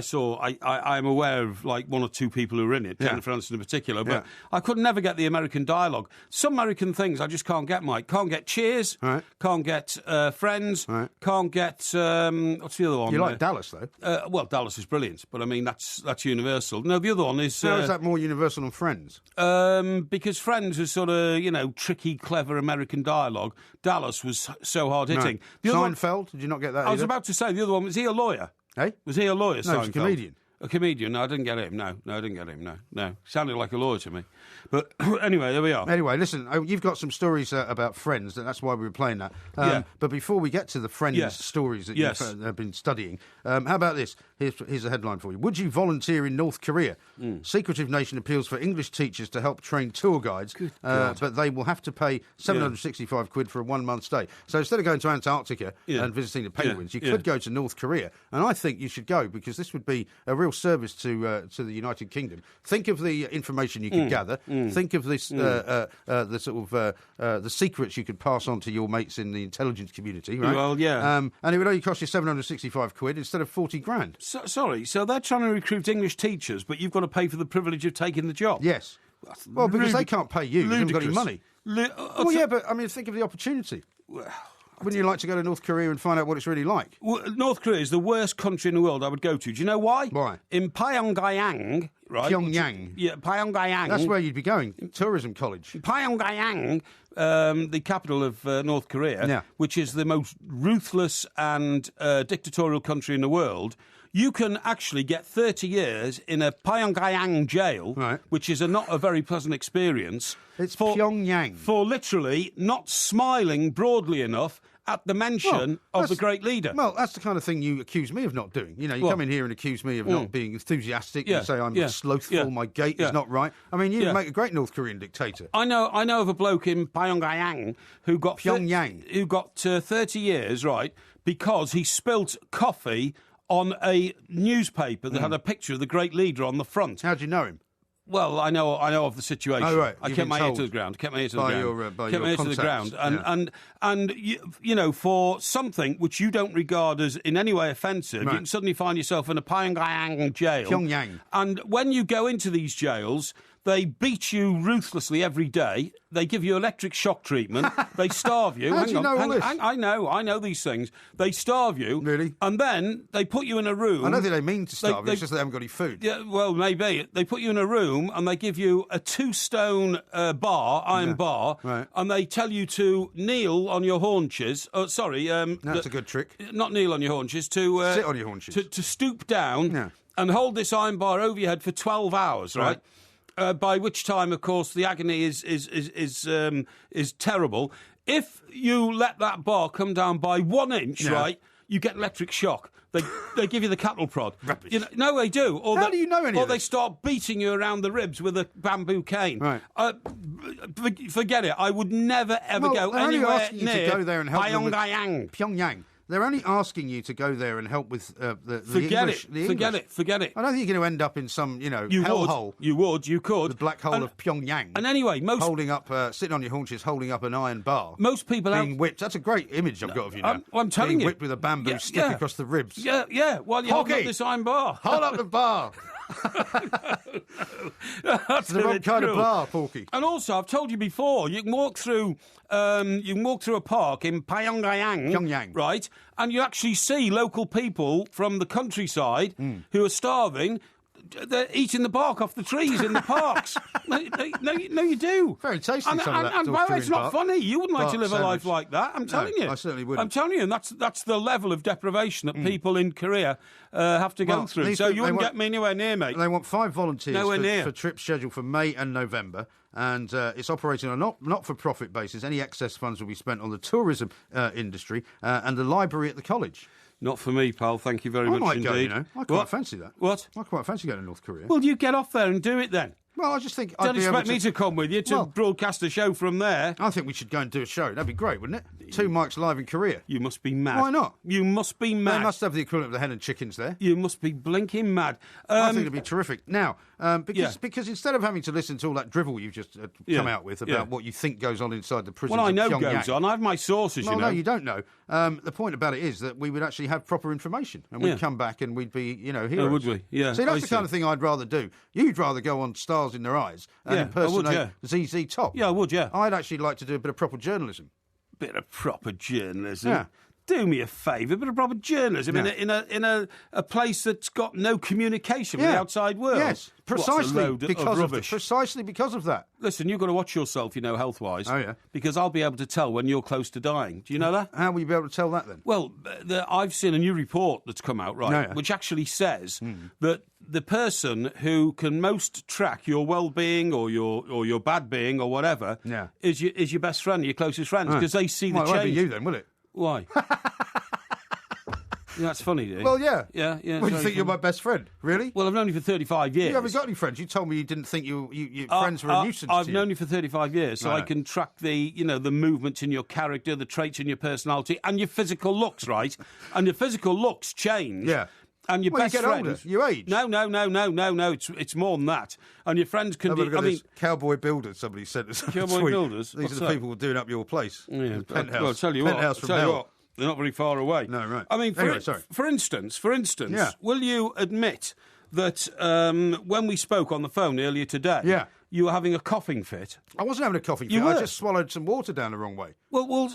I'm aware of like 1 or 2 people who are in it, Jennifer Aniston in particular, but I could never get the American dialogue. Some American things I just can't get, Mike. Can't get Cheers, can't get Friends, can't get, what's the other one? You like Dallas, though? Well, Dallas is brilliant, but I mean, that's universal. No, the other one is... How is that more universal than Friends? Because Friends is sort of, tricky, clever American dialogue. Dallas was so hard-hitting. No. Seinfeld, did you not get that I was about to say, the other one, was he a lawyer? Hey? Was he a lawyer, No, Seinfeld? he was a comedian. A comedian? No, I didn't get him. No, I didn't get him. No. Sounded like a lawyer to me. But anyway, there we are. Anyway, listen, you've got some stories about Friends. That's why we were playing that. But before we get to the Friends stories that you've been studying, how about this? Here's a headline for you. Would you volunteer in North Korea? Secretive Nation appeals for English teachers to help train tour guides, but they will have to pay 765 quid for a 1-month stay. So instead of going to Antarctica and visiting the penguins, you could go to North Korea. And I think you should go because this would be a real real service to the United Kingdom. Think of the information you could gather. Think of this the sort of the secrets you could pass on to your mates in the intelligence community. Right? Well, yeah. And it would only cost you £765 instead of £40,000. So they're trying to recruit English teachers, but you've got to pay for the privilege of taking the job. Yes. Well, because they can't pay you. You haven't got any money. Well, yeah, but I mean, think of the opportunity. Wouldn't you like to go to North Korea and find out what it's really like? Well, North Korea is the worst country in the world I would go to. Do you know why? Why? In Pyongyang, right? Pyongyang. Yeah, Pyongyang. That's where you'd be going. Tourism college. Pyongyang, the capital of North Korea, which is the most ruthless and dictatorial country in the world. You can actually get 30 years in a Pyongyang jail, which is not a very pleasant experience. It's Pyongyang. For literally not smiling broadly enough at the mention of the great leader. Well, that's the kind of thing you accuse me of not doing. You know, you come in here and accuse me of not being enthusiastic. You say I'm slothful, my gait is not right. I mean, you'd make a great North Korean dictator. I know of a bloke in Pyongyang who got 30 years, right, because he spilt coffee on a newspaper that had a picture of the great leader on the front. How do you know him? Well, I know of the situation. Oh, right. I kept my ear to the ground. Kept my ear to the ground. And you know, for something which you don't regard as in any way offensive, you can suddenly find yourself in a Pyongyang jail. Pyongyang. And when you go into these jails, they beat you ruthlessly every day. They give you electric shock treatment. They starve you. How do you know all this? I know these things. They starve you. Really? And then they put you in a room. I don't think they mean to starve you. It's just they haven't got any food. Yeah, well, maybe. They put you in a room and they give you a 2-stone iron bar, and they tell you to kneel on your haunches. Oh, sorry. That's a good trick. Not kneel on your haunches. To sit on your haunches. To stoop down and hold this iron bar over your head for 12 hours, right? By which time, of course, the agony is terrible. If you let that bar come down by 1 inch, right, you get electric shock. They give you the cattle prod. Rubbish. You know, no, they do. How do you know any of Or they this? start beating you around the ribs with a bamboo cane. Right. Forget it. I would never, ever go anywhere near to go there and help Pyongyang. Pyongyang. They're only asking you to go there and help with the English. Forget it. I don't think you're going to end up in some, hellhole. You could. The black hole of Pyongyang. And anyway, sitting on your haunches, holding up an iron bar. Most people being whipped. That's a great image I've got of you now. I'm telling you. Being whipped with a bamboo stick across the ribs. Yeah. While you hold up this iron bar. Hold up the bar. That's the wrong kind of bar, Porky. And also, I've told you before, you can walk through a park in Pyongyang, right? And you actually see local people from the countryside who are starving. They're eating the bark off the trees in the parks. No, you do. Very tasty. And by the way, it's not funny. You wouldn't like to live a life like that. I'm telling you. I certainly wouldn't. I'm telling you, and that's the level of deprivation that people in Korea have to go through. So you wouldn't get me anywhere near, mate. They want 5 volunteers for trips scheduled for May and November. And it's operating on a not-for-profit basis. Any excess funds will be spent on the tourism industry and the library at the college. Not for me, pal. Thank you very much indeed. Go, you know. I quite fancy that. What? I quite fancy going to North Korea. Well, you get off there and do it then. Well, I just think Don't expect me to come with you to broadcast a show from there. I think we should go and do a show. That'd be great, wouldn't it? 2 mics live in Korea. You must be mad. Why not? You must be mad. They must have the equivalent of the hen and chickens there. You must be blinking mad. I think it'd be terrific. Now, because instead of having to listen to all that drivel you've just come out with about what you think goes on inside the prison, well, I know goes on. I have my sources, you know. No, you don't know. The point about it is that we would actually have proper information, and we'd come back and we'd be, heroes. Oh, would we? Yeah. See, that's the kind of thing I'd rather do. You'd rather go on Stars in Their Eyes and impersonate ZZ Top. Yeah, I would, yeah. I'd actually like to do a bit of proper journalism. Bit of proper journalism. Yeah. Do me a favour, a bit of proper journalism in a place that's got no communication with the outside world. Yes, precisely because of that. Listen, you've got to watch yourself, health-wise. Oh, yeah. Because I'll be able to tell when you're close to dying. Do you know that? How will you be able to tell that then? Well, I've seen a new report that's come out, right, which actually says that the person who can most track your well-being or your bad being or whatever is your best friend, your closest friends, because they see the change. It won't be you then, will it? Why? That's funny, dude. Well, yeah. Yeah. Well, you think you're my best friend? Really? Well, I've known you for 35 years. You haven't got any friends. You told me you didn't think your friends were a nuisance to you. I've known you for 35 years, so I can track the movements in your character, the traits in your personality, and your physical looks, right? And your physical looks change. Yeah. And your best you get friend, older, you age. No. It's more than that. And your friends can do. I mean, Cowboy Builders. Somebody sent us. Cowboy Builders. These are the people doing up your place. Yeah, Penthouse. well, I'll tell you Penthouse what. from hell. They're not very far away. No, right. I mean, for instance, will you admit that when we spoke on the phone earlier today, you were having a coughing fit? I wasn't having a coughing fit. I just swallowed some water down the wrong way. Well,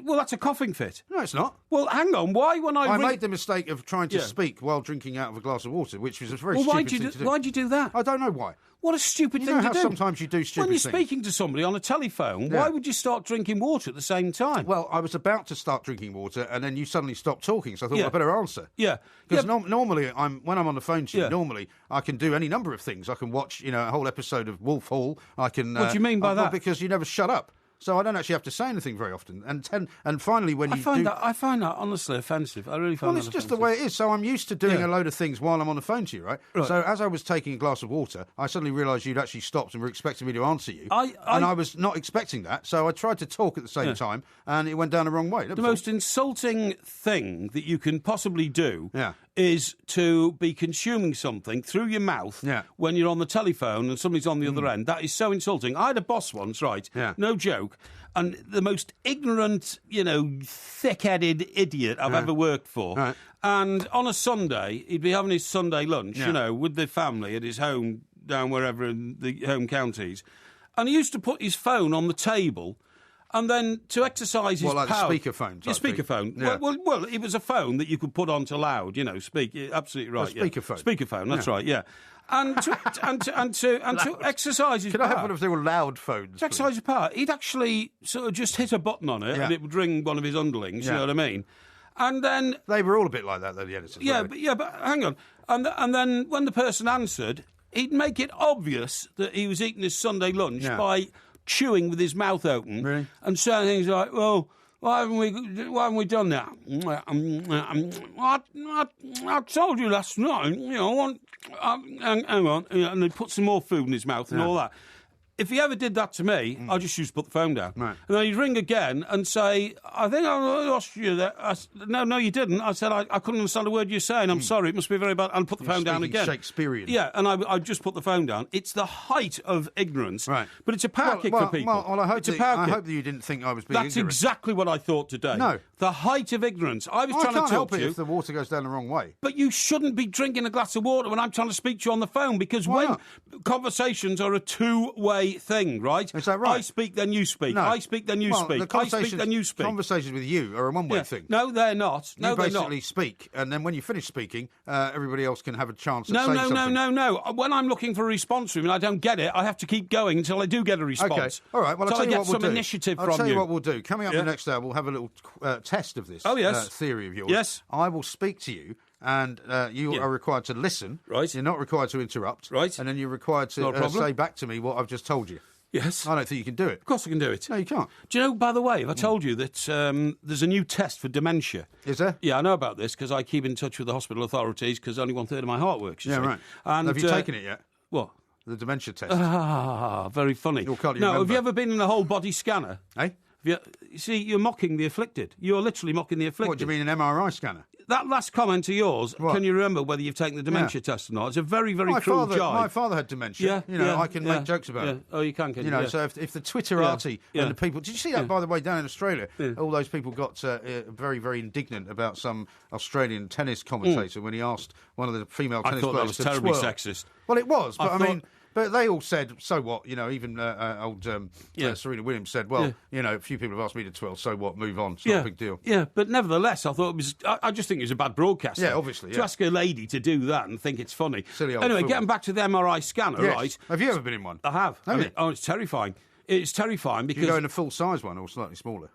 that's a coughing fit. No, it's not. Well, hang on. Why, when I made the mistake of trying to speak while drinking out of a glass of water, which was a very stupid thing to do. Why'd you do that? I don't know why. What a stupid thing to do. Sometimes you do stupid things. When you're speaking to somebody on a telephone, why would you start drinking water at the same time? Well, I was about to start drinking water, and then you suddenly stopped talking, so I thought I better answer. Yeah. Because normally, when I'm on the phone to you, normally I can do any number of things. I can watch, a whole episode of Wolf Hall. I can. What do you mean by that? Because you never shut up. So I don't actually have to say anything very often. And finally, when I find that honestly offensive. I really find that it's just the way it is. So I'm used to doing a load of things while I'm on the phone to you, right? So as I was taking a glass of water, I suddenly realised you'd actually stopped and were expecting me to answer you. And I was not expecting that. So I tried to talk at the same time, and it went down the wrong way. The most insulting thing that you can possibly do is to be consuming something through your mouth when you're on the telephone and somebody's on the other end. That is so insulting. I had a boss once, right? No joke. And the most ignorant, thick-headed idiot I've ever worked for. Right. And on a Sunday, he'd be having his Sunday lunch, with the family at his home down wherever in the home counties. And he used to put his phone on the table. And then to exercise his power... speakerphone. Your speakerphone. Yeah. Well, it was a phone that you could put onto loud, speak. Absolutely right. Speakerphone. Speakerphone, that's right, yeah. And to exercise his power... Can I have one of their loud phones, To exercise his power, he'd actually sort of just hit a button on it and it would ring one of his underlings, you know what I mean? And then... They were all a bit like that, though, the editors. But hang on. And then when the person answered, he'd make it obvious that he was eating his Sunday lunch by... chewing with his mouth open and saying things like, well, why haven't we done that? I told you last night, hang on, and he put some more food in his mouth and all that. If he ever did that to me, I just used to put the phone down. Right. And then he'd ring again and say, I think I lost you there. No, you didn't. I said, I couldn't understand a word you're saying. I'm sorry, it must be very bad. And put the phone down again. Shakespearean. Yeah, and I just put the phone down. It's the height of ignorance. Right. But it's a power kick for people. Well, I hope that you didn't think I was being ignorant. That's exactly what I thought today. No. The height of ignorance. I was trying to talk to you. If the water goes down the wrong way. But you shouldn't be drinking a glass of water when I'm trying to speak to you on the phone, because conversations are a two-way thing, right? Is that right? I speak, then you speak. No. I speak, then you speak. I speak, then you speak. Conversations with you are a one-way thing. No, they're not. You basically speak, and then when you finish speaking, everybody else can have a chance at saying something. No. When I'm looking for a response from you and I don't get it, I have to keep going until I do get a response. Okay. All right. Well, I'll tell you what we'll do. Initiative I'll tell you what we'll do. Coming up in the next hour, we'll have a little test of this theory of yours. Yes. I will speak to you. And you are required to listen. Right. You're not required to interrupt. Right. And then you're required to say back to me what I've just told you. Yes. I don't think you can do it. Of course I can do it. No, you can't. Do you know, by the way, have I told you that there's a new test for dementia? Is there? Yeah, I know about this because I keep in touch with the hospital authorities because only 1/3 of my heart works. Yeah, right. And, have you taken it yet? What? The dementia test. Very funny. Have you ever been in a whole body scanner? You see, you're mocking the afflicted. You're literally mocking the afflicted. What, do you mean an MRI scanner? That last comment of yours, can you remember whether you've taken the dementia test or not? It's a very, very cruel jibe. My father had dementia. I can make jokes about it. Oh, you can you? So if the Twitterati and the people... Did you see that, by the way, down in Australia? All those people got very, very indignant about some Australian tennis commentator when he asked one of the female tennis players to twirl. I thought that was terribly sexist. Well, it was, but I mean... But they all said, so what? Even old Serena Williams said, well, a few people have asked me to twirl, so what? Move on. It's not a big deal. Yeah, but nevertheless, I thought it was... I just think it was a bad broadcast. Yeah, obviously, To ask a lady to do that and think it's funny. Silly old Anyway, fool. Getting back to the MRI scanner, right? Have you ever been in one? I have. It's terrifying. It's terrifying because... You go in a full-size one or slightly smaller?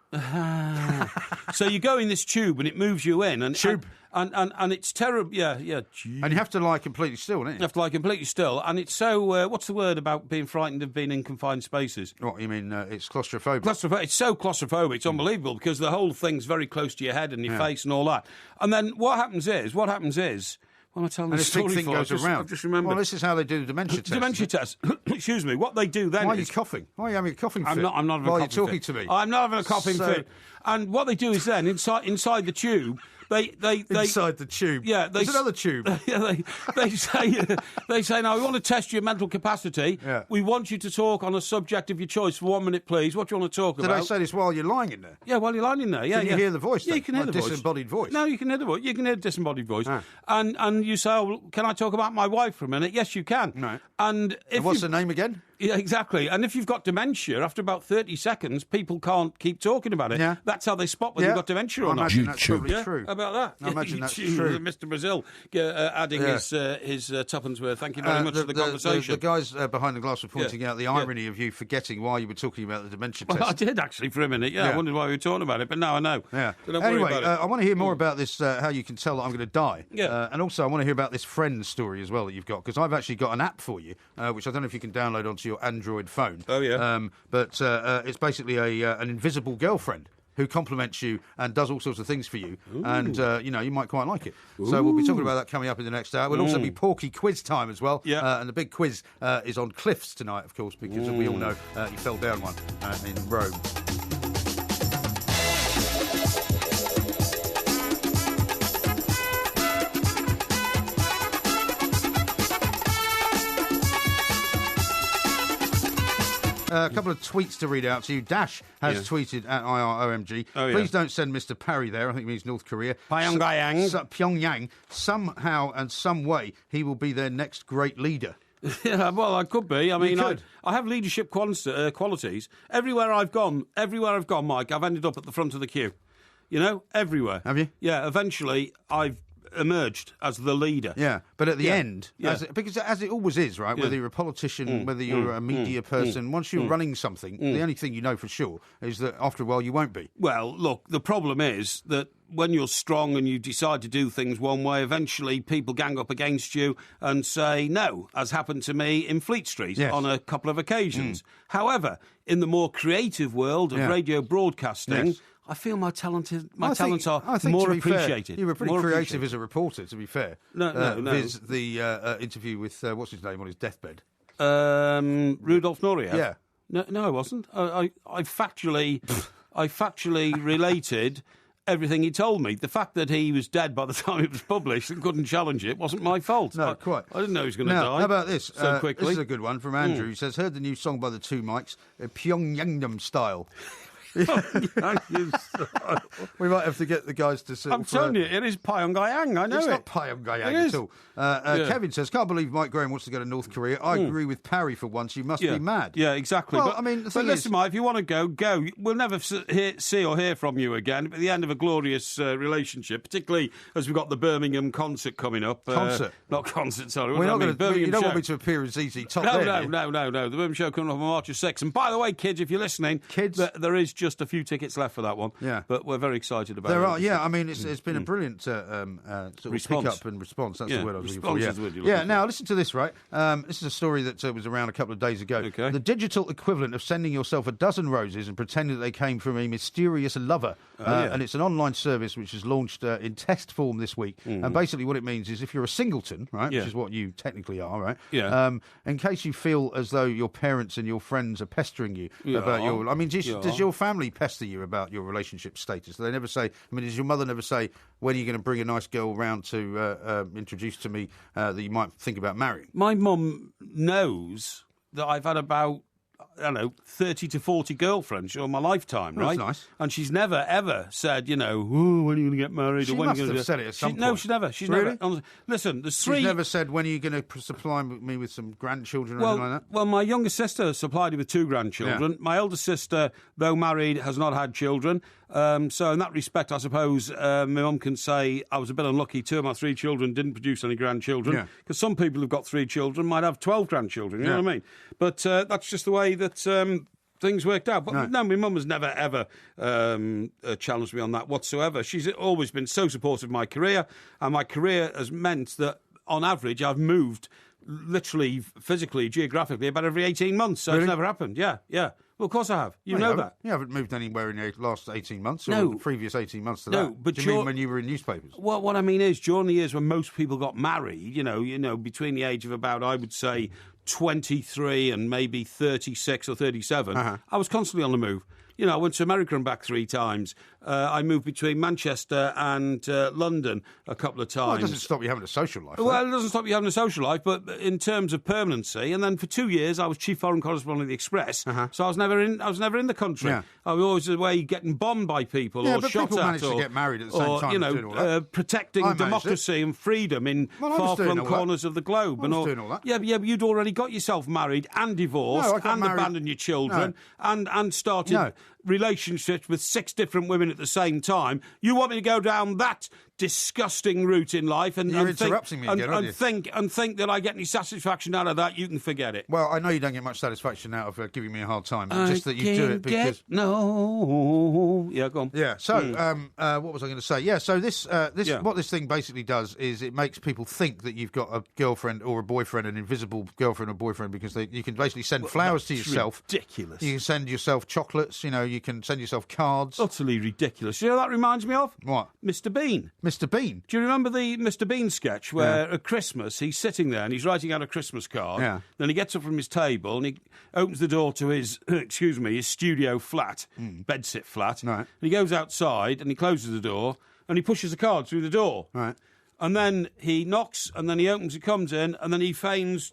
So you go in this tube and it moves you in. And it's terrible. Yeah. Tube. And you have to lie completely still, don't you? You have to lie completely still. And it's so... what's the word about being frightened of being in confined spaces? What, you mean it's claustrophobic? It's so claustrophobic. It's unbelievable because the whole thing's very close to your head and your face and all that. And then what happens is... Well, I'm telling and this big thing goes around. I've just remembered. Well, this is how they do the dementia test. Dementia test. Excuse me. What they do then Why are you coughing? Why are you having a coughing fit? I'm not having a coughing fit. While you're talking to me. I'm not having a coughing fit. And what they do is then, inside the tube, inside the tube. Yeah, there's another tube. Yeah, they say now we want to test your mental capacity. Yeah. We want you to talk on a subject of your choice for 1 minute, please. What do you want to talk about? Did they say this while you're lying in there? Yeah, while you're lying in there. Yeah, Can you hear the voice? Yeah, you can hear the voice. Disembodied voice. No, you can hear the voice. You can hear the disembodied voice. Ah. And you say, "Oh, can I talk about my wife for a minute?" Yes, you can. Right. And what's the name again? Yeah, exactly. And if you've got dementia, after about 30 seconds, people can't keep talking about it. Yeah. That's how they spot whether you've got dementia or not. I imagine that's probably true. How about that? I imagine that's true. Mr. Brazil adding his tuppence worth. Thank you very much for the conversation. The guys behind the glass were pointing out the irony of you forgetting why you were talking about the dementia test. Well, I did actually for a minute. Yeah, I wondered why we were talking about it, but now I know. Yeah. So don't anyway, worry about it. I want to hear more about this, how you can tell that I'm going to die. Yeah. And also I want to hear about this Friends story as well that you've got, because I've actually got an app for you, which I don't know if you can download onto your Android phone. Oh, yeah. But it's basically an invisible girlfriend who compliments you and does all sorts of things for you. Ooh. And, you might quite like it. Ooh. So we'll be talking about that coming up in the next hour. We'll also be Porky quiz time as well. Yeah. And the big quiz is on cliffs tonight, of course, because we all know he fell down one in Rome. A couple of tweets to read out to you. Dash has tweeted at IROMG. Please don't send Mr. Parry there. I think it means North Korea. Pyongyang. Somehow and some way he will be their next great leader. Yeah, well, I could be. I mean, I have leadership qualities. Everywhere I've gone, Mike, I've ended up at the front of the queue. You know, everywhere. Have you? Yeah, eventually I've emerged as the leader. Yeah, but at the end, because as it always is, right, whether you're a politician, whether you're a media person, once you're running something, the only thing you know for sure is that after a while you won't be. Well, look, the problem is that when you're strong and you decide to do things one way, eventually people gang up against you and say no, as happened to me in Fleet Street on a couple of occasions. However, in the more creative world of radio broadcasting, I feel my talents are more appreciated. Fair, you were pretty creative as a reporter, to be fair. No. There's the interview with, what's his name on his deathbed? Rudolf Nureyev? Yeah. No, I wasn't. I factually related everything he told me. The fact that he was dead by the time it was published and couldn't challenge it wasn't my fault. No, quite. I didn't know he was going to die. How about this? So quickly. This is a good one from Andrew. He says, heard the new song by the Two Mics, Pyongyangdom style. We might have to get the guys to... I'm telling you, it is Pyongyang. I know it's not Pyongyang at all. Kevin says, can't believe Mike Graham wants to go to North Korea. I agree with Parry for once. You must be mad. Yeah, exactly. Well, but listen, Mike, if you want to go. We'll never see or hear from you again. At the end of a glorious relationship, particularly as we've got the Birmingham concert coming up. Not concert, sorry. We're not going to... You don't want me to appear as ZZ Top there, No. The Birmingham show coming up on March 6th. And by the way, kids, if you're listening, there is just a few tickets left for that one. Yeah. But we're very excited about it. There are, yeah. I mean, it's been a brilliant sort of pick-up and response. That's the word I was looking for. Yeah, now listen to this, right? This is a story that was around a couple of days ago. Okay. The digital equivalent of sending yourself a dozen roses and pretending that they came from a mysterious lover. And it's an online service which is launched in test form this week. And basically what it means is if you're a singleton, right, which is what you technically are, right? Yeah. In case you feel as though your parents and your friends are pestering you about your... I mean, does your family pester you about your relationship status? Do they never say... I mean, does your mother never say, when are you going to bring a nice girl round to introduce to me that you might think about marrying? My mum knows that I've had about, 30 to 40 girlfriends during my lifetime, right? That's nice. And she's never, ever said, when are you going to get married? She must have said it at some point. No, she never. She's really? Never. Listen, there's three... She's never said, when are you going to supply me with some grandchildren or anything like that? Well, my younger sister supplied me with 2 grandchildren. Yeah. My elder sister, though married, has not had children. So in that respect, I suppose my mum can say I was a bit unlucky. 2 of my 3 children didn't produce any grandchildren. Because some people who've got 3 children might have 12 grandchildren, you know what I mean? But that's just the way that things worked out. But no, my mum has never, ever challenged me on that whatsoever. She's always been so supportive of my career, and my career has meant that, on average, I've moved literally, physically, geographically, about every 18 months. So it's never happened. Yeah. Well, of course I have. You know that. You haven't moved anywhere in the last 18 months or the previous 18 months to that. No, but do you mean when you were in newspapers? Well, what I mean is, during the years when most people got married, between the age of about, I would say, 23 and maybe 36 or 37, I was constantly on the move. I went to America and back 3 times. I moved between Manchester and London a couple of times. Well, it doesn't stop you having a social life. Well, it doesn't stop you having a social life, but in terms of permanency, and then for 2 years I was chief foreign correspondent of the Express, so I was never in the country. Yeah. I was always away getting bombed by people or but shot people at, managed to get married at the same time. You know, doing all that. protecting democracy and freedom in far-flung corners of the globe. I was doing all that. Yeah, but you'd already got yourself married and divorced and abandoned your children and started relationships with 6 different women at the same time. You want me to go down that disgusting route in life and interrupting me again, aren't you? think that I get any satisfaction out of that? You can forget it. Well, I know you don't get much satisfaction out of giving me a hard time, just that you do it because yeah, go on. Yeah. So, what was I going to say? Yeah. So what this thing basically does is it makes people think that you've got a girlfriend or a boyfriend, an invisible girlfriend or boyfriend, because you can basically send flowers to yourself. Ridiculous. You can send yourself chocolates. You can send yourself cards. Utterly ridiculous. You know what that reminds me of? What? Mr. Bean. Mr. Bean. Do you remember the Mr. Bean sketch where at Christmas he's sitting there and he's writing out a Christmas card? Yeah. Then he gets up from his table and he opens the door to his, his studio flat, bedsit flat. Right. And he goes outside and he closes the door and he pushes a card through the door. Right. And then he knocks and then he opens, he comes in and then he feigns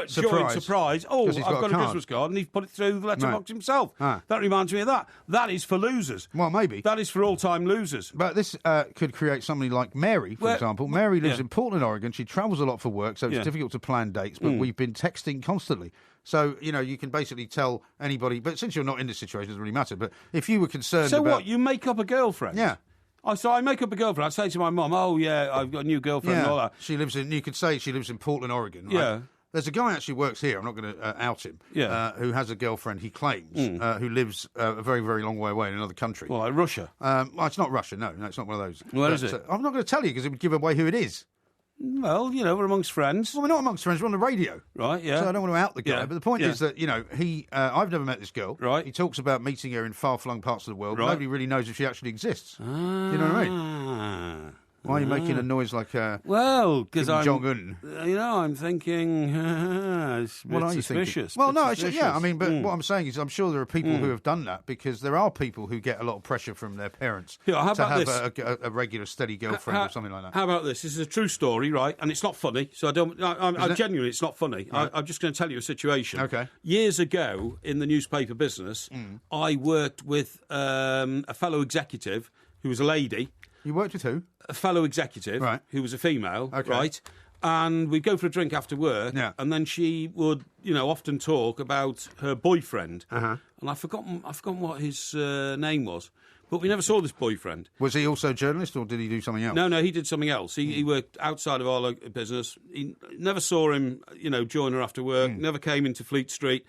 joy and surprise. Oh, I've got a Christmas card, and he's put it through the letterbox himself. That reminds me of that. That is for losers. Well, maybe. That is for all-time losers. But this could create somebody like Mary, for example. Mary lives in Portland, Oregon. She travels a lot for work, so it's difficult to plan dates, but we've been texting constantly. So, you can basically tell anybody, but since you're not in this situation, it doesn't really matter. But if you were concerned about... So what, you make up a girlfriend? Yeah. So I make up a girlfriend. I say to my mum, oh, yeah, I've got a new girlfriend and all that. You could say she lives in Portland, Oregon. Right? Yeah. There's a guy who actually works here, I'm not going to out him, who has a girlfriend, he claims, who lives a very, very long way away in another country. Well, like Russia? Well, it's not Russia, no, it's not one of those. Where is it? I'm not going to tell you because it would give away who it is. Well, we're amongst friends. Well, we're not amongst friends, we're on the radio. Right, yeah. So I don't want to out the guy, but the point is that, I've never met this girl. Right. He talks about meeting her in far-flung parts of the world, but nobody really knows if she actually exists. Ah. Do you know what I mean? Why are you making a noise like because Kim Jong-un? I'm thinking it's a bit suspicious. Well, no, yeah, I mean, but what I'm saying is I'm sure there are people who have done that because there are people who get a lot of pressure from their parents to have a regular, steady girlfriend or something like that. How about this? This is a true story, right? And it's not funny, so I'm genuinely, it's not funny. Right. I'm just going to tell you a situation. Okay. Years ago, in the newspaper business, I worked with a fellow executive who was a lady. You worked with who? A fellow executive who was a female, right? And we'd go for a drink after work, and then she would, often talk about her boyfriend. And I've forgotten what his name was, but we never saw this boyfriend. Was he also a journalist, or did he do something else? No, he did something else. He worked outside of our business. He never saw him, join her after work. Never came into Fleet Street.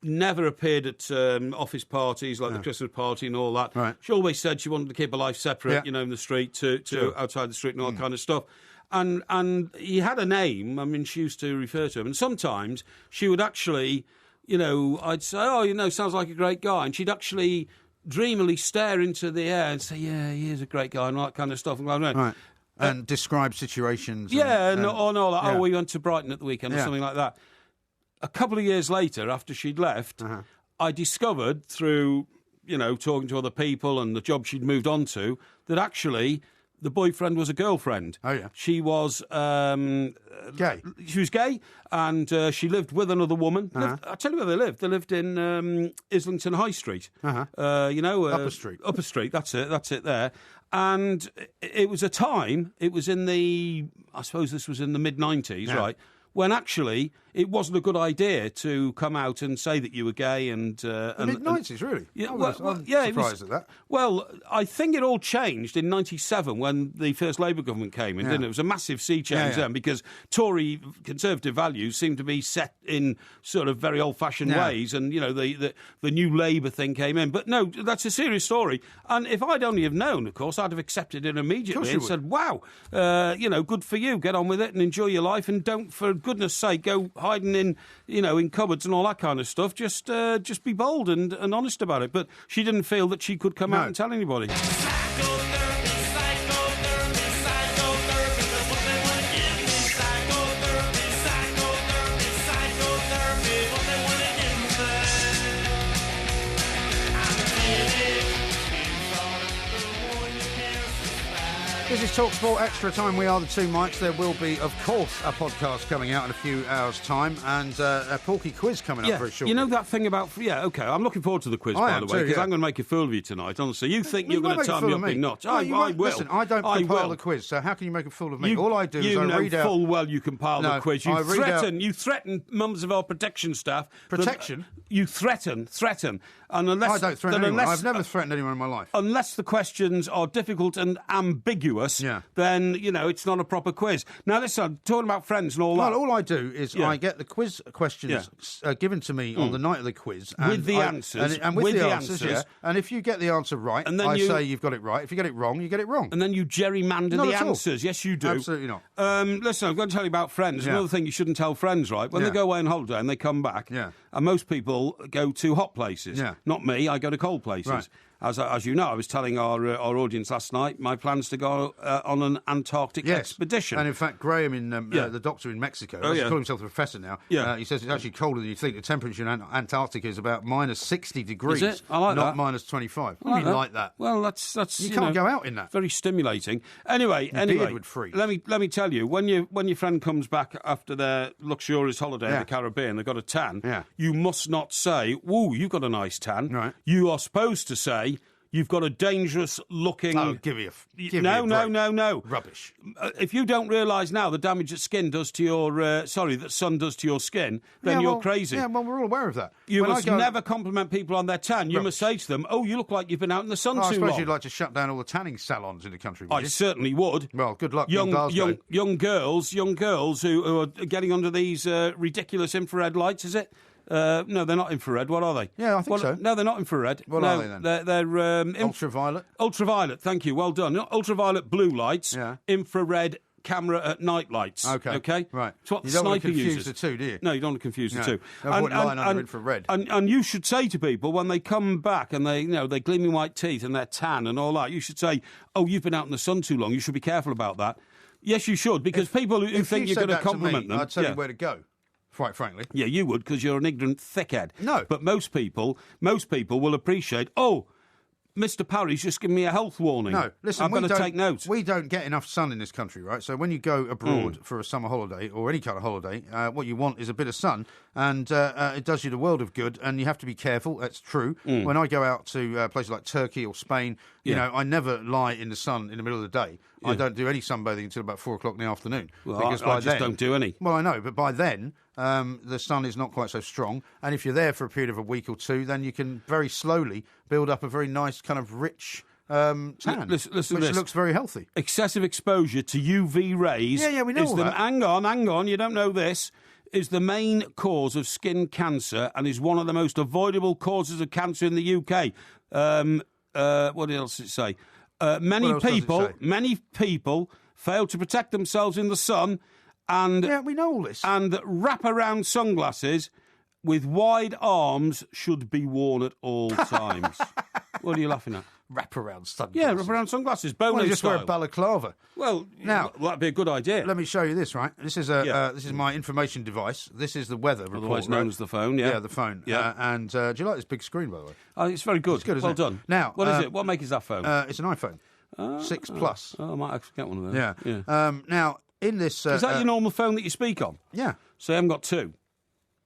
Never appeared at office parties like the Christmas party and all that. Right. She always said she wanted to keep her life separate, in the street to outside the street and all that kind of stuff. And he had a name. I mean, she used to refer to him. And sometimes she would actually, I'd say, sounds like a great guy. And she'd actually dreamily stare into the air and say, yeah, he is a great guy and all that kind of stuff. And go around. Right. And describe situations. And all that. We went to Brighton at the weekend or something like that. A couple of years later, after she'd left, I discovered through, talking to other people and the job she'd moved on to, that actually the boyfriend was a girlfriend. Oh, yeah. She was... gay. She was gay, and she lived with another woman. I'll tell you where they lived. They lived in Islington High Street. Upper Street. Upper Street, that's it there. And it was a time, I suppose this was in the mid-90s, right, when actually it wasn't a good idea to come out and say that you were gay and mid-90s, really? Yeah, I'm surprised at that. Well, I think it all changed in 97 when the first Labour government came in, didn't it? It was a massive sea change then because Tory Conservative values seemed to be set in sort of very old-fashioned ways, and the new Labour thing came in. But no, that's a serious story. And if I'd only have known, of course, I'd have accepted it immediately and said, "Wow, good for you. Get on with it and enjoy your life, and don't, for goodness' sake, go hiding in cupboards and all that kind of stuff. Just be bold and honest about it." But she didn't feel that she could come out and tell anybody. This is TalkSport Extra Time. We are the Two Mics. There will be, of course, a podcast coming out in a few hours' time, and a Porky quiz coming up very shortly. You know that thing about... Yeah, OK, I'm looking forward to the quiz, by the way, because I'm going to make a fool of you tonight, honestly. You think you're going to tie me up in knots. I will. Listen, I don't compile the quiz, so how can you make a fool of me? All I do is I read out... You know full well you compile the quiz. You threaten members of our protection staff... Protection? You threaten. And unless, I don't threaten anyone. I've never threatened anyone in my life. Unless the questions are difficult and ambiguous, then, it's not a proper quiz. Now, listen, talking about friends and all that... Well, all I do is I get the quiz questions given to me on the night of the quiz. With the answers. And with the answers, And if you get the answer right, and then I say you've got it right. If you get it wrong, you get it wrong. And then you gerrymander the answers. Yes, you do. Absolutely not. Listen, I'm going to tell you about friends. Another thing you shouldn't tell friends, right? When they go away on holiday and they come back, and most people go to hot places. Not me, I go to cold places. Right. As you know, I was telling our audience last night my plans to go on an Antarctic expedition. And in fact, Graham, the doctor in Mexico, he calls himself a professor now, he says it's actually colder than you think. The temperature in Antarctica is about minus 60 degrees, is it? I like not that. minus 25. I like that. Well, that's you can't go out in that. Very stimulating. Anyway, beard would freeze. Let me tell you, when your friend comes back after their luxurious holiday in the Caribbean, they've got a tan. You must not say, "Whoa, you've got a nice tan." Right. You are supposed to say, "You've got a dangerous-looking..." Oh, give me a break. No. Rubbish. If you don't realise now the damage that skin does to your... that sun does to your skin, then you're crazy. Yeah, well, we're all aware of that. You must never compliment people on their tan. You must say to them, "Oh, you look like you've been out in the sun too long." I suppose you'd like to shut down all the tanning salons in the country, would you? I certainly would. Well, good luck young girls who are getting under these ridiculous infrared lights, is it? No, they're not infrared. What are they? Yeah, I think so. No, they're not infrared. What are they then? They're ultraviolet. Ultraviolet. Thank you. Well done. Not ultraviolet blue lights. Infrared camera at night lights. Okay. Right. It's what you the don't want sniper to confuse uses. the two, do you? No, you don't want to confuse the two. Avoid lying under infrared. And you should say to people when they come back and they're gleaming white teeth and they're tan and all that, you should say, "Oh, you've been out in the sun too long. You should be careful about that." Yes, you should, because people who think you're going to compliment them... I'd tell you where to go. Quite frankly. Yeah, you would, because you're an ignorant thickhead. No. But most people will appreciate, "Oh, Mr. Parry's just given me a health warning. No, listen, I'm going to take notes." We don't get enough sun in this country, right? So when you go abroad for a summer holiday or any kind of holiday, what you want is a bit of sun, and it does you the world of good, and you have to be careful. That's true. When I go out to places like Turkey or Spain, you know, I never lie in the sun in the middle of the day. I don't do any sunbathing until about 4 o'clock in the afternoon. Well, because I just don't do any. Well, I know, but by then the sun is not quite so strong, and if you're there for a period of a week or two, then you can very slowly build up a very nice kind of rich tan, listen which looks very healthy. Excessive exposure to UV rays. Yeah, we know all that. Hang on, you don't know this. Is the main cause of skin cancer and is one of the most avoidable causes of cancer in the UK. What else does it say? Many people fail to protect themselves in the sun, and we know all this. And wrap-around sunglasses with wide arms should be worn at all times. What are you laughing at? Wrap-around sunglasses. Yeah, wrap-around sunglasses. Well, just wear a balaclava. Well, now that'd be a good idea. Let me show you this. Right, this is this is my information device. This is the weather report, otherwise known as the phone. Yeah, the phone. Yeah, and do you like this big screen, by the way? Oh, it's very good. It's good, well done. Now, what is it? What make is that phone? It's an iPhone 6 Plus. Oh, I might actually get one of those. Yeah. Now, in this, is that your normal phone that you speak on? Yeah. So you haven't got two.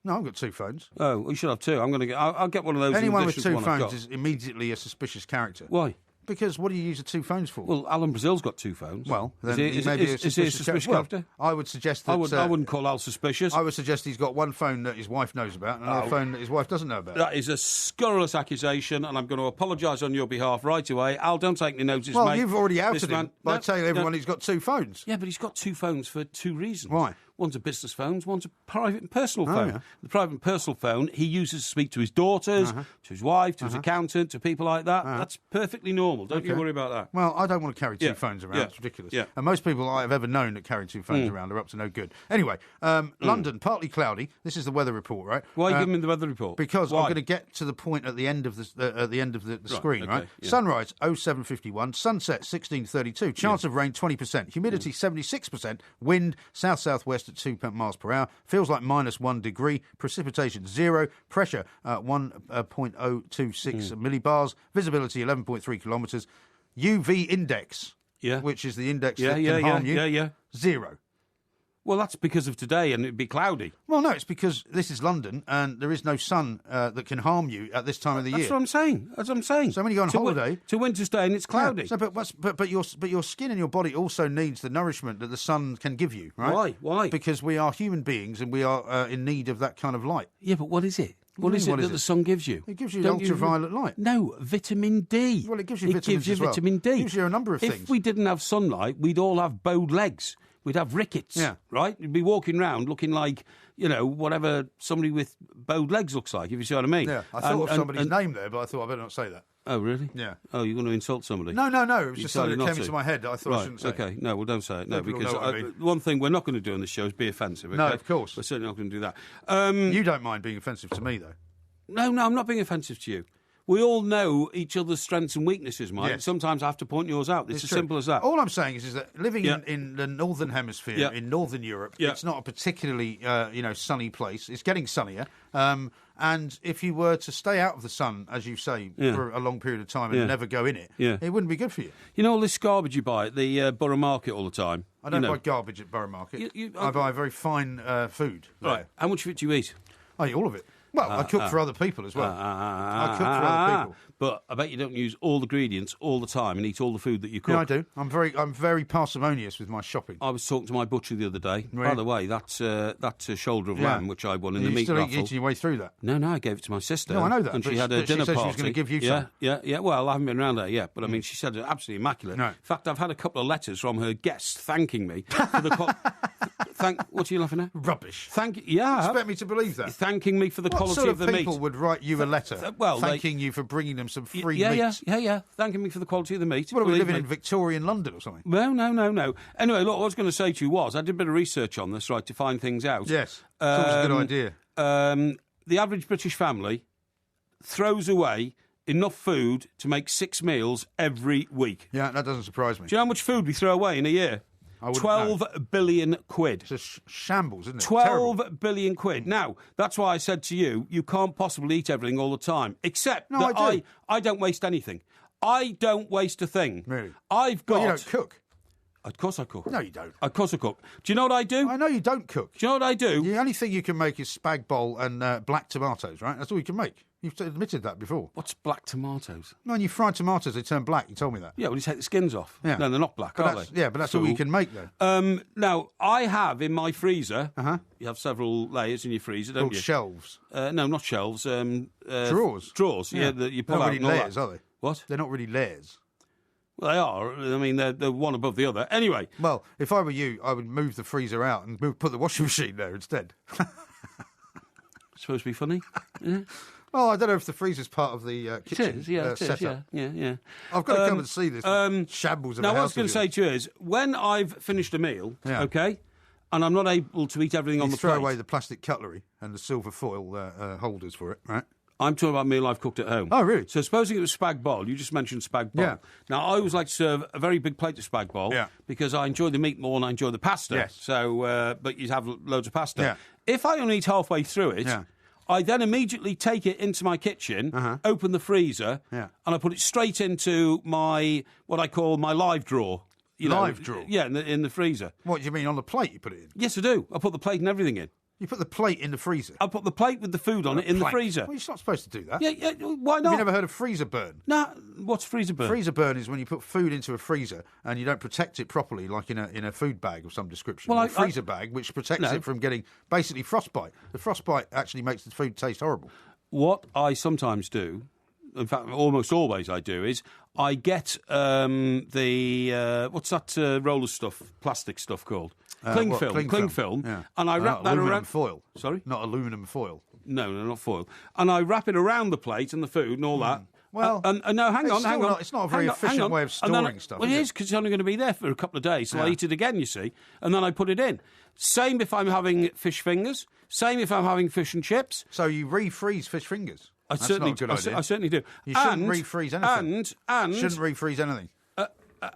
No, I've got two phones. Oh, well, you should have two. I'll get one of those. Anyone with two phones is immediately a suspicious character. Why? Because what do you use the two phones for? Well, Alan Brazil's got two phones. Well, then is he a suspicious character? Well, I would suggest that... I wouldn't call Al suspicious. I would suggest he's got one phone that his wife knows about and another phone that his wife doesn't know about. That is a scurrilous accusation, and I'm going to apologise on your behalf right away. Al, don't take any notice, mate. Well, you've already outed him by telling everyone he's got two phones. Yeah, but he's got two phones for two reasons. Why? One's a business phone, one's a private and personal phone. Yeah. The private and personal phone he uses to speak to his daughters, to his wife, to his accountant, to people like that. That's perfectly normal. Don't you worry about that. Well, I don't want to carry two phones around. It's ridiculous. Yeah. And most people I have ever known that carry two phones around are up to no good. Anyway, London, partly cloudy. This is the weather report, right? Why are you giving me the weather report? Because I'm going to get to the point at the end of the screen, right? Yeah. Sunrise 07:51, sunset 16:32, chance of rain 20%, humidity 76%, wind south-southwest at 2 miles per hour, feels like -1 degree, precipitation 0, pressure 1.026 millibars, visibility 11.3 kilometres, UV index which is the index that can harm you, 0. Well, that's because of today, and it'd be cloudy. Well, no, it's because this is London, and there is no sun that can harm you at this time of the year. That's what I'm saying. So when you go on holiday to Winter's Day and it's cloudy. Yeah, so, but your skin and your body also needs the nourishment that the sun can give you, right? Why? Because we are human beings, and we are in need of that kind of light. Yeah, but what is it? What is it that the sun gives you? It gives you ultraviolet light. No, vitamin D. Well, it gives you vitamins as well. Vitamin D. It gives you a number of things. If we didn't have sunlight, we'd all have bowed legs. We'd have rickets, right? You'd be walking around looking like, whatever somebody with bowed legs looks like, if you see what I mean. Yeah, I thought of somebody's name there, but I thought I better not say that. Oh, really? Yeah. Oh, you're going to insult somebody? No. It was just something that came into my head that I thought I shouldn't say. Okay, no, well, don't say it. No, because I mean. one thing we're not going to do on this show is be offensive. Okay? No, of course. We're certainly not going to do that. You don't mind being offensive to me, though? No, I'm not being offensive to you. We all know each other's strengths and weaknesses, Mike. Yes. Sometimes I have to point yours out. It's as simple as that. All I'm saying is that living in the Northern Hemisphere, in Northern Europe, it's not a particularly sunny place. It's getting sunnier. And if you were to stay out of the sun, as you say, for a long period of time and never go in it, it wouldn't be good for you. You know all this garbage you buy at the Borough Market all the time? I don't buy garbage at Borough Market. I buy very fine food there. Right. How much of it do you eat? I eat all of it. Well, I cook for other people as well. I cook for other people. But I bet you don't use all the ingredients all the time and eat all the food that you cook. Yeah, I do. I'm very parsimonious with my shopping. I was talking to my butcher the other day. Really? By the way, that's shoulder of lamb, which I won in the meat raffle. You're still eating your way through that? No, I gave it to my sister. No, I know that. And she had a dinner party. She was going to give you some. Yeah. Well, I haven't been around there yet, but I mean, she said absolutely immaculate. No. In fact, I've had a couple of letters from her guests thanking me for the... What are you laughing at? Rubbish. You expect me to believe that? Thanking me for the quality of the meat. What sort of people would write you a letter thanking you for bringing them some free meat? Yeah. Thanking me for the quality of the meat. What, are we living in Victorian London or something? Well, no. Anyway, look, what I was going to say to you was, I did a bit of research on this, right, to find things out. Yes, it's always a good idea. The average British family throws away enough food to make 6 meals every week. Yeah, that doesn't surprise me. Do you know how much food we throw away in a year? 12 billion quid. It's a shambles, isn't it? 12 billion quid. Now, that's why I said to you, you can't possibly eat everything all the time. Except that I don't waste anything. I don't waste a thing. Really? I've got... Well, you don't cook. Of course I cook. No, you don't. Of course I cook. Do you know what I do? I know you don't cook. Do you know what I do? The only thing you can make is spag bol and black tomatoes, right? That's all you can make. You've admitted that before. What's black tomatoes? No, when you fry tomatoes, they turn black. You told me that. Yeah, well, you take the skins off. Yeah. No, they're not black, are they? Yeah, but that's all you can make, though. Now, I have in my freezer, you have several layers in your freezer, don't you? Shelves. No, not shelves. Drawers. Drawers, that you pull They're not out. really layers, are they? What? They're not really layers. Well, they are. I mean, they're one above the other. Anyway. Well, if I were you, I would move the freezer out and put the washing machine there instead. Supposed to be funny? Yeah. Well, I don't know if the freezer's part of the kitchen setup. Yeah. I've got to come and see this shambles of a house. Now, what I was going to say to you is, when I've finished a meal, okay, and I'm not able to eat everything on the plate... throw away the plastic cutlery and the silver foil holders for it, right? I'm talking about a meal I've cooked at home. Oh, really? So supposing it was spag bol, you just mentioned spag bol. Yeah. Now, I always like to serve a very big plate of spag bol because I enjoy the meat more than I enjoy the pasta. Yes. So, but you have loads of pasta. Yeah. If I only eat halfway through it... Yeah. I then immediately take it into my kitchen, open the freezer, and I put it straight into what I call my live drawer. Live drawer? Yeah, in the freezer. What, do you mean on the plate you put it in? Yes, I do. I put the plate and everything in. You put the plate in the freezer? I put the plate with the food on it in the freezer. Well, you're not supposed to do that. Yeah, why not? Have you never heard of freezer burn? No, what's freezer burn? Freezer burn is when you put food into a freezer and you don't protect it properly, like in a food bag of some description. Well, a freezer bag, which protects it from getting basically frostbite. The frostbite actually makes the food taste horrible. What I sometimes do, in fact, almost always I do, is I get what's that roller stuff, plastic stuff called? Cling film, yeah. And I wrap that around foil. Sorry, not aluminum foil. No, not foil. And I wrap it around the plate and the food and all that. Well, no, hang on. It's not a very efficient way of storing stuff. Well, it is because it's only going to be there for a couple of days. So I eat it again, you see, and then I put it in. Same if I'm having fish fingers. Same if I'm having fish and chips. So you refreeze fish fingers. That's not a good idea. I certainly do. You shouldn't refreeze anything. And shouldn't refreeze anything.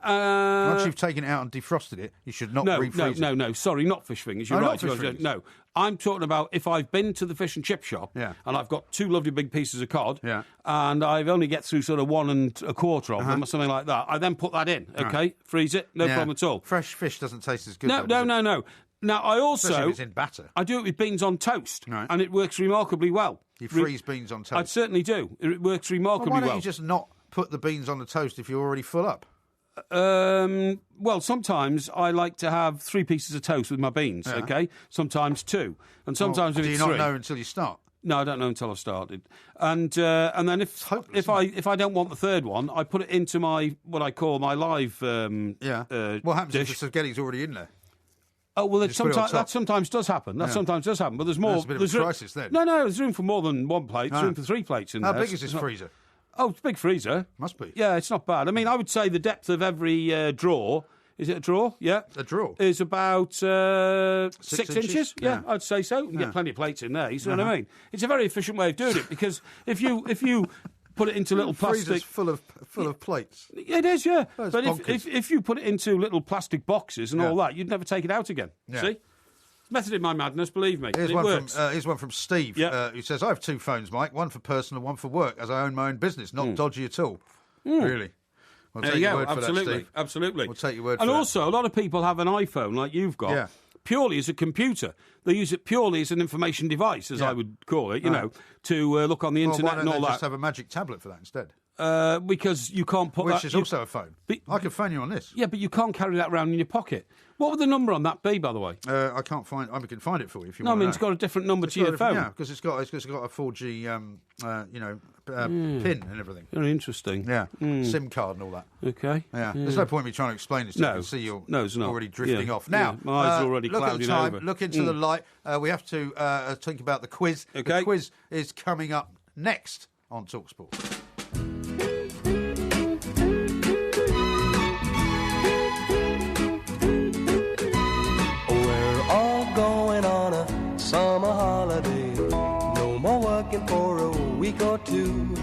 Once you've taken it out and defrosted it, you should not refreeze it. No, sorry, not fish fingers. You're right. No, I'm talking about if I've been to the fish and chip shop and I've got 2 lovely big pieces of cod and I've only get through sort of 1 1/4 of them or something like that, I then put that in, okay? Freeze it, no problem at all. Fresh fish doesn't taste as good. No. Now, I also... Especially if it's in batter. I do it with beans on toast, and it works remarkably well. You freeze beans on toast? I certainly do. It works remarkably well. Why don't you just not put the beans on the toast if you're already full up? Well, sometimes I like to have 3 pieces of toast with my beans, okay? Sometimes 2. And sometimes if it's 3... Do you not know until you start? No, I don't know until I've started. And then if I don't want the 3rd one, I put it into what I call my live what happens dish. if the spaghetti's already in there? Oh, well, that sometimes does happen. Sometimes does happen. But there's more... That's a bit of a crisis then. No, there's room for more than 1 plate. There's room for 3 plates in there. How big is this freezer? Oh, it's a big freezer. Must be. Yeah, it's not bad. I mean, I would say the depth of every drawer... Is it a drawer? Yeah. A drawer? Is about 6 inches? Yeah, I'd say so. You can get plenty of plates in there, you see what I mean? It's a very efficient way of doing it, because if you put it into little plastic... Freezer's full of plates. It is, yeah. That's but bonkers. if you put it into little plastic boxes and all that, you'd never take it out again. Yeah. See? Method in my madness, believe me. Here's works. one from Steve, who says, I have 2 phones, Mike, one for personal, one for work, as I own my own business. Not dodgy at all. Really. We'll take your word for that, Steve. Absolutely. We'll take your word for that. And also, a lot of people have an iPhone like you've got, purely as a computer. They use it purely as an information device, as I would call it, to look on the internet and all that. Why don't they just have a magic tablet for that instead? Because you can't put Which is also a phone. I can phone you on this. Yeah, but you can't carry that around in your pocket. What would the number on that be, by the way? I can't find... I can find it for you if you want to know. No, I mean, it's got a different number to your phone. Yeah, because it's got a 4G, pin and everything. Very interesting. Yeah, SIM card and all that. Okay. Yeah, there's no point in me trying to explain this to you. I can see you're already drifting off. Now, my eyes are already look at the clouding time, over. look into the light. We have to think about the quiz. Okay. The quiz is coming up next on TalkSport. Summer holiday, no more working for a week or 2.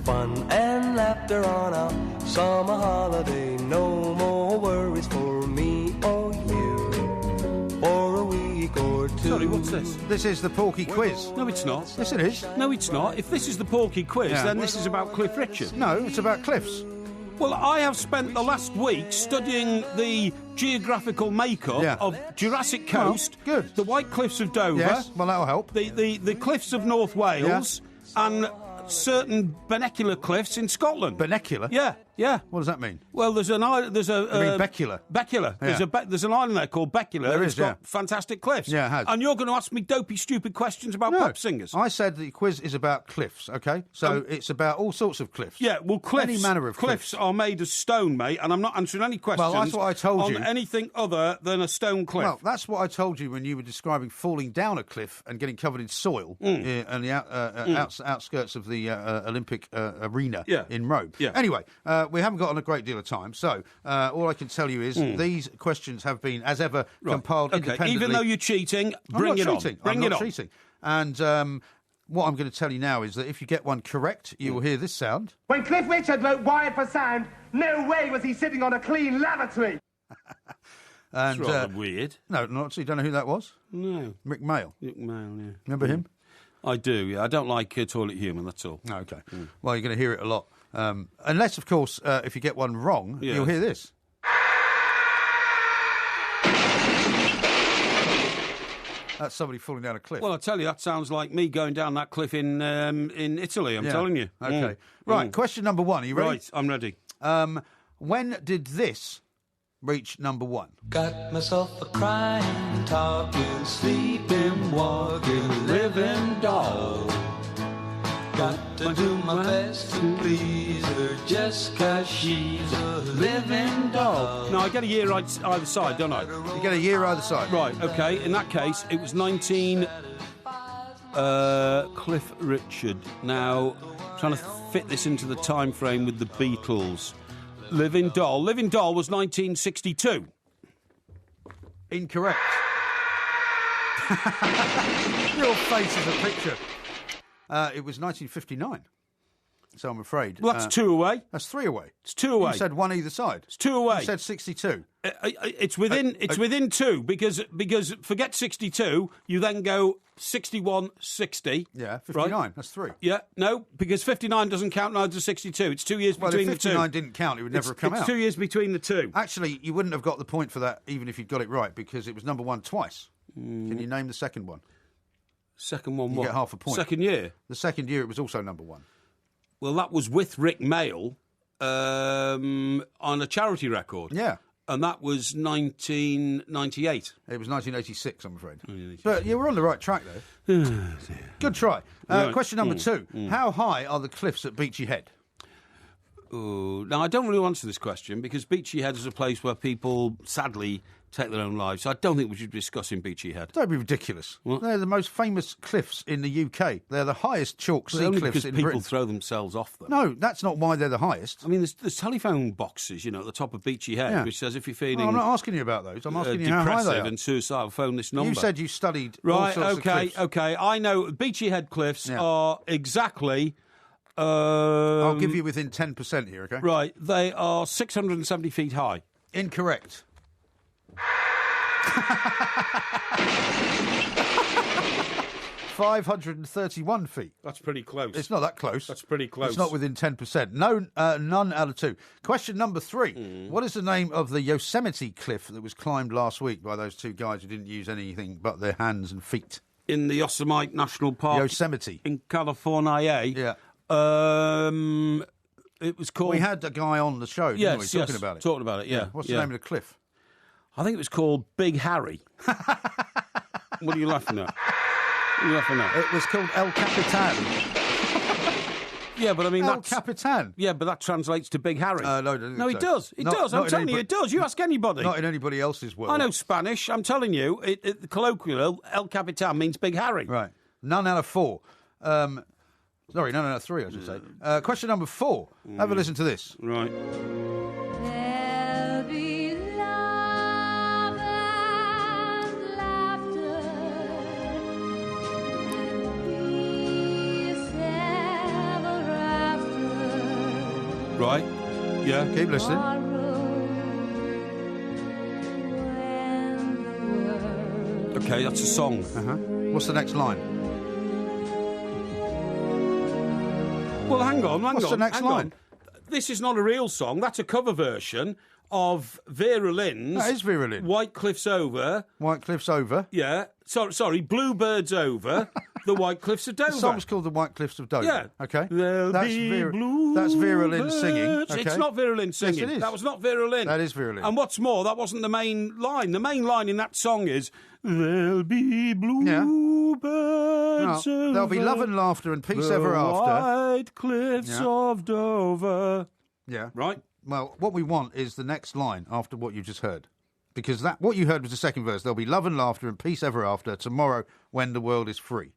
Fun and laughter on our summer holiday, no more worries for me or you for a week or 2. Sorry, what's this? This is the Porky Quiz. No, it's not. Yes, it is. No, it's not. If this is the Porky Quiz, then this is about Cliff Richard. No, it's about cliffs. Well, I have spent the last week studying the geographical makeup of Jurassic Coast, good. The White Cliffs of Dover, yes, well, that'll help. The cliffs of North Wales, and certain Benecular cliffs in Scotland. Benecular? Yeah. What does that mean? Well, there's an island. There's a. You mean Becula? Becula. Yeah. There's an island there called Becula. There is. It's got fantastic cliffs. Yeah, it has. And you're going to ask me dopey, stupid questions about pop singers. I said the quiz is about cliffs. Okay, so it's about all sorts of cliffs. Yeah, well, cliffs. Any manner of cliffs are made of stone, mate, and I'm not answering any questions. Well, that's what I told you. On anything other than a stone cliff. Well, that's what I told you when you were describing falling down a cliff and getting covered in soil and the outskirts of the Olympic arena in Rome. Yeah. Anyway, we haven't got on a great deal of time, so all I can tell you is these questions have been, as ever, compiled independently. Even though you're cheating, bring it on. I'm not cheating. And what I'm going to tell you now is that if you get one correct, you will hear this sound. When Cliff Richard wrote Wired for Sound, no way was he sitting on a clean lavatory. And, it's rather weird. No, not so you don't know who that was? No. Mick Mail. Mick Mail, yeah. Remember him? I do, yeah. I don't like toilet humour, that's all. Okay. Well, you're going to hear it a lot. Unless, of course, if you get one wrong, you'll hear this. That's somebody falling down a cliff. Well, I tell you, that sounds like me going down that cliff in Italy, I'm telling you. Okay. Right, question number 1. Are you ready? Right, I'm ready. When did this reach number 1? Got myself a crying, talking, sleeping, walking, living doll. Got to do my best to please her just 'cause she's a living doll. No, I get a year either side, don't I? You get a year either side. Right, okay. In that case, it was 19... Cliff Richard. Now, trying to fit this into the time frame with the Beatles. Living Doll. Living Doll was 1962. Incorrect. Your face is a picture. It was 1959. So I'm afraid. Well, that's 2 away. That's 3 away. It's 2 away. You said 1 either side. It's 2 away. You said 62. It's within 2 because forget 62. You then go 61, 60. Yeah, 59. Right? That's 3. Yeah, no, because 59 doesn't count neither to 62. It's 2 years between the two. Well, if 59 didn't count, it would never have come out. It's 2 years between the two. Actually, you wouldn't have got the point for that even if you'd got it right because it was number 1 twice. Can you name the second one? Second one, you what? Get half a point. Second year? The second year, it was also number 1. Well, that was with Rick Mail on a charity record. Yeah. And that was 1998. It was 1986, I'm afraid. But yeah, we're on the right track, though. Good try. Right. Question number 2. How high are the cliffs at Beachy Head? Ooh. Now, I don't really answer this question because Beachy Head is a place where people, sadly, take their own lives. So I don't think we should be discussing Beachy Head. Don't be ridiculous. What? They're the most famous cliffs in the UK. They're the highest chalk sea only cliffs because in people Britain. throw themselves off them. No, that's not why they're the highest. I mean, there's telephone boxes, at the top of Beachy Head, which says if you're feeling... No, I'm not asking you about those. I'm asking you how high they are. And suicidal, phone this number. You said you studied right, all sorts of cliffs. Okay. I know Beachy Head cliffs are exactly... I'll give you within 10% here, okay? Right, they are 670 feet high. Incorrect. 531 feet. That's pretty close. It's not that close. That's pretty close. It's not within 10%. No, none out of 2. Question number 3. What is the name of the Yosemite cliff that was climbed last week by those 2 guys who didn't use anything but their hands and feet? In the Yosemite National Park. Yosemite. In California. Yeah. It was called... We had a guy on the show, didn't we, talking about it? Talking about it, yeah. What's the name of the cliff? I think it was called Big Harry. What are you laughing at? It was called El Capitan. Yeah, but I mean El Capitan. Yeah, but that translates to Big Harry. No, it does. It does. I'm telling you, it does. You ask anybody. Not in anybody else's world. I know Spanish. I'm telling you, the colloquial El Capitan means Big Harry. Right. None out of 4. Sorry, none out of 3, I should say. Question number 4. Have a listen to this. Right. There'll be love and laughter and peace ever after. Right. Yeah. Keep listening. Okay, that's a song. What's the next line? Well, hang on. What's the next line? This is not a real song. That's a cover version of Vera Lynn's... That is Vera Lynn. White Cliffs Over. White Cliffs Over. Yeah. Sorry, Bluebirds Over, the White Cliffs of Dover. The song's called The White Cliffs of Dover. Yeah. Okay. That's Vera Lynn singing. Okay. It's not Vera Lynn singing. Yes, it is. That was not Vera Lynn. That is Vera Lynn. And what's more, that wasn't the main line. The main line in that song is, there'll be bluebirds over there'll be love and laughter and peace ever after. White Cliffs of Dover. Yeah. Right? Well, what we want is the next line after what you just heard. Because what you heard was the second verse. There'll be love and laughter and peace ever after tomorrow when the world is free.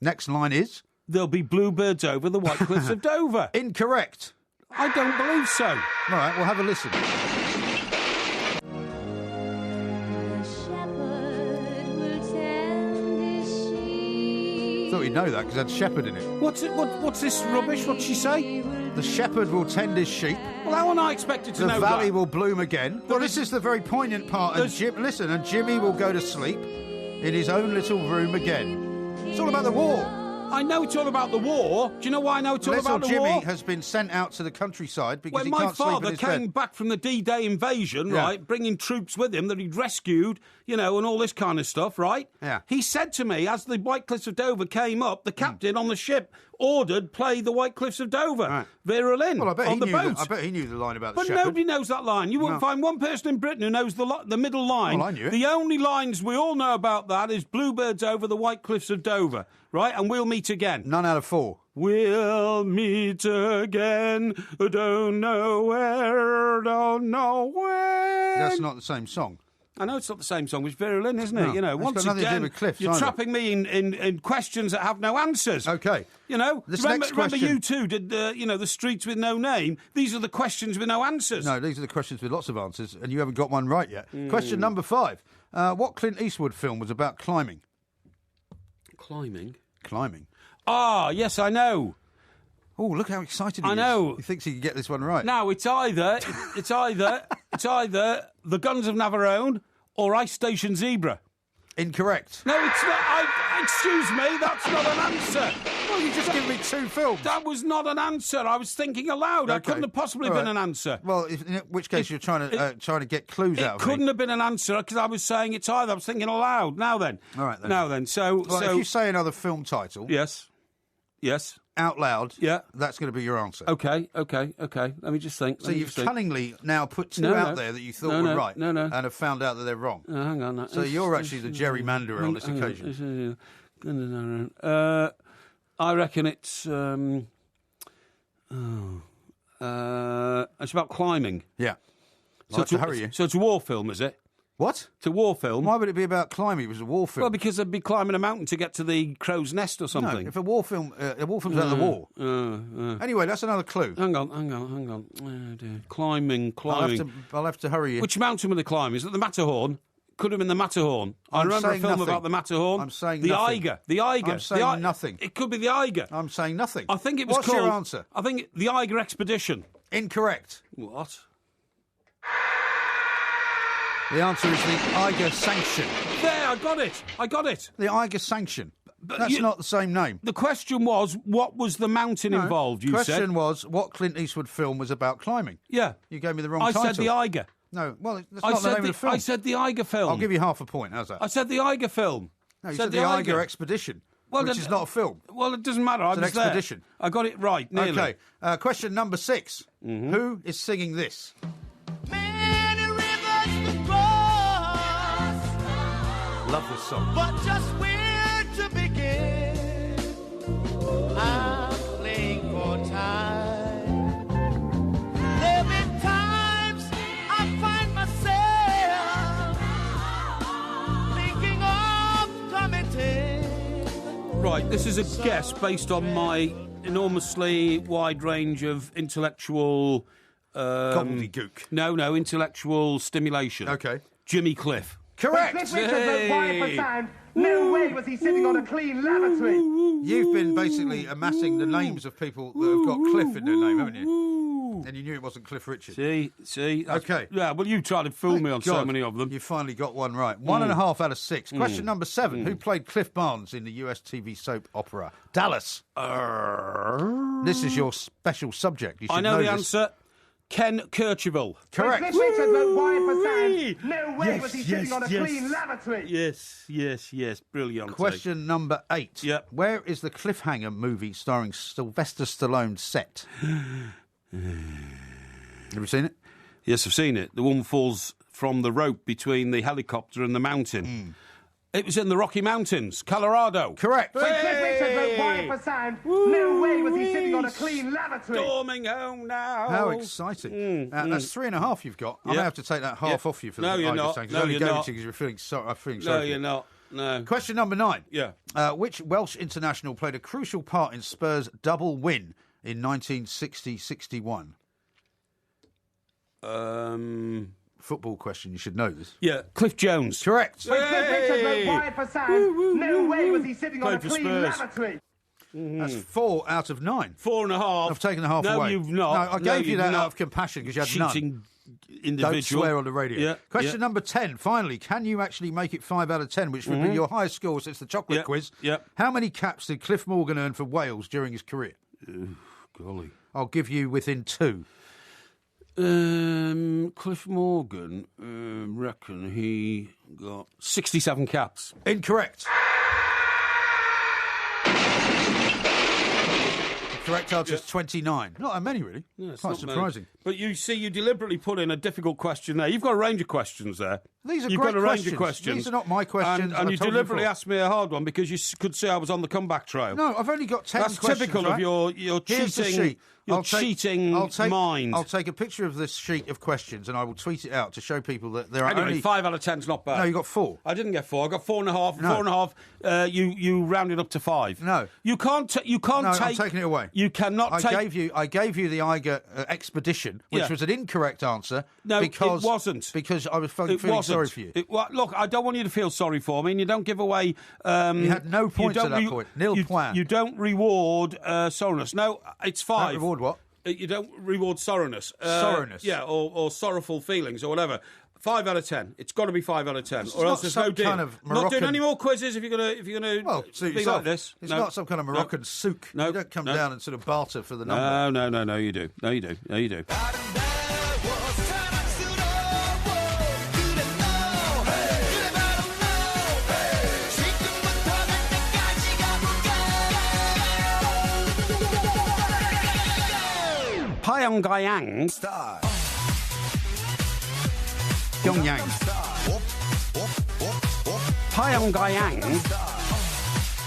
Next line is? There'll be bluebirds over the White Cliffs of Dover. Incorrect. I don't believe so. All right, we'll have a listen. Thought you'd know that because it had shepherd in it. What's this rubbish? What'd she say? The shepherd will tend his sheep. Well, how am I expected to know The valley that? will bloom again. Well, this is the very poignant part. And Jimmy will go to sleep in his own little room again. It's all about the war. I know it's all about the war. Do you know why I know it's all about the war? Little Jimmy has been sent out to the countryside because he when my can't sleep in father his came bed. back from the D-Day invasion, right, bringing troops with him that he'd rescued, and all this kind of stuff, right? Yeah. He said to me, as the White Cliffs of Dover came up, the captain on the ship ordered play the White Cliffs of Dover, Right. Vera Lynn, Well, I bet on he the knew boat. I bet he knew the line about the But shepherd. nobody knows that line. You won't find one person in Britain who knows the middle line. Well, I knew it. The only lines we all know about that is Bluebirds over the White Cliffs of Dover, right? And we'll meet again. None out of 4. We'll meet again. Don't know where, don't know when. That's not the same song. I know it's not the same song, it's Vera Lynn, isn't it? No, it's Once got nothing to do again, with cliffs, you're either. trapping me in questions that have no answers. Okay. This next Remember question- you two did the streets with no name? These are the questions with no answers. No, these are the questions with lots of answers, and you haven't got one right yet. Question number 5. What Clint Eastwood film was about climbing? Climbing? Climbing. Ah, yes, I know. Oh, look how excited he is. I know. He thinks he can get this one right. Now, it's either the Guns of Navarone or Ice Station Zebra. Incorrect. No, it's not. Excuse me, that's not an answer. Well, you just give me two films. That was not an answer. I was thinking aloud. Okay. That couldn't have possibly been an answer. Well, in which case you're trying to get clues out of me. It couldn't have been an answer because I was saying it's either. I was thinking aloud. Now then. All right then. Now then. So if you say another film title. Yes. Out loud. Yeah. That's going to be your answer. Okay. Let me just think. So you've cunningly now put two out there that you thought were right. No. And have found out that they're wrong. Hang on. So you're actually the gerrymanderer on this occasion. I reckon it's about climbing. Yeah. So to hurry you. So it's a war film, is it? What? It's a war film. Why would it be about climbing? It was a war film. Well, because they'd be climbing a mountain to get to the crow's nest or something. No, if a war film's about the war. Anyway, that's another clue. Hang on. Oh, dear. Climbing. I'll have to hurry you. Which mountain were they climbing? Is it the Matterhorn? Could have been the Matterhorn. I remember a film about the Matterhorn. I'm saying the nothing. Eiger. The Eiger. I'm saying nothing. It could be the Eiger. I'm saying nothing. I think it was What's called... your answer? I think the Eiger Expedition. Incorrect. What? The answer is the Eiger Sanction. There, I got it. The Eiger Sanction. That's not the same name. The question was, what was the mountain involved, you said? The question was, what Clint Eastwood film was about climbing? Yeah. You gave me the wrong title. I said the Eiger. No, well, that's not the name of the film. I said the Eiger film. I'll give you half a point. How's that? I said the Eiger film. No, you said the Eiger Expedition, which is not a film. Well, it doesn't matter. It's an expedition. I got it right, nearly. Okay, question number 6. Mm-hmm. Who is singing this? Many rivers to cross, Love this song. but just where to begin? I'm playing for time. There've been times I find myself thinking of committing. Right, this is a guess based on my enormously wide range of intellectual... Gobbledygook. No, intellectual stimulation. Okay. Jimmy Cliff. Correct. Cliff Richard wrote Wire for Sound. No way was he sitting on a clean lavatory. You've been basically amassing the names of people that have got Cliff in their name, haven't you? And you knew it wasn't Cliff Richard. See. Okay. Yeah, well, you tried to fool me on so many of them. You finally got one right. 1.5 out of 6. Question number 7. Who played Cliff Barnes in the US TV soap opera Dallas? This is your special subject. You should I know the this. answer. Ken Kercheval. Correct. Cliff Richard wrote Wire for Sound. No way was he sitting on a clean lavatory. Yes. Brilliant. Question number 8. Yep. Where is the Cliffhanger movie starring Sylvester Stallone set? Have you seen it? Yes, I've seen it. The woman falls from the rope between the helicopter and the mountain. It was in the Rocky Mountains, Colorado. Correct. Cliff Richard wrote Wire for Sound. No way was he sitting on a clean lavatory. Storming home now. How exciting. That's 3.5 you've got. I may have to take that half off you for No, the you're Eiger not. Sanction. No, I only you're gave it not. to you because you're feeling sorry. No, you're not. No. Question number 9. Yeah. Which Welsh international played a crucial part in Spurs' double win in 1960-61? Football question, you should know this. Yeah, Cliff Jones. Correct. Cliff Richard wrote Wire for Sound. No way was he sitting on a Played for clean Spurs. lavatory. That's 4 out of 9. 4.5. I've taken the half away. No, you've not. No, I gave you that out of compassion because you had Cheating none. individual. Don't swear on the radio. Yeah, Question number 10. Finally, can you actually make it 5 out of 10, which would be your highest score since the chocolate quiz? Yeah. How many caps did Cliff Morgan earn for Wales during his career? Golly. I'll give you within 2. Cliff Morgan, reckon he got 67 caps. Incorrect. Correct answer is 29. Not that many, really. Yeah, it's Quite not surprising. many. But you see, you deliberately put in a difficult question there. You've got a range of questions there. These are You've great got a range questions. of questions. These are not my questions. And I you told deliberately before. asked me a hard one because you could see I was on the comeback trail. No, I've only got 10 That's questions. typical right? of your Here's the cheating, sheet. your cheating mind. I'll take a picture of this sheet of questions and I will tweet it out to show people that there are Anyway, only... 5 out of 10's not bad. No, you got 4. I didn't get 4. I got 4.5. No. 4.5. You rounded up to 5. No. You can't take. I'm taking it away. You cannot I take. gave you the Eiger Expedition, which Yeah. was an incorrect answer. No, because it wasn't. Because I was feeling It wasn't. sorry for you. Look, I don't want you to feel sorry for me, and you don't give away... you had no points at that point. Nil point. You don't reward sorrowness. No, it's 5. Don't reward what? You don't reward sorrowness. Sorrowness? Yeah, or sorrowful feelings or whatever. 5 out of 10. It's got to be 5 out of 10, or else there's no deal. Kind of Not doing any more quizzes if you're gonna be like this. It's not some kind of Moroccan souk. You don't come down and sort of barter for the number. No, you do. No, you do. Pyongyang. Pyongyang. Pyongyang.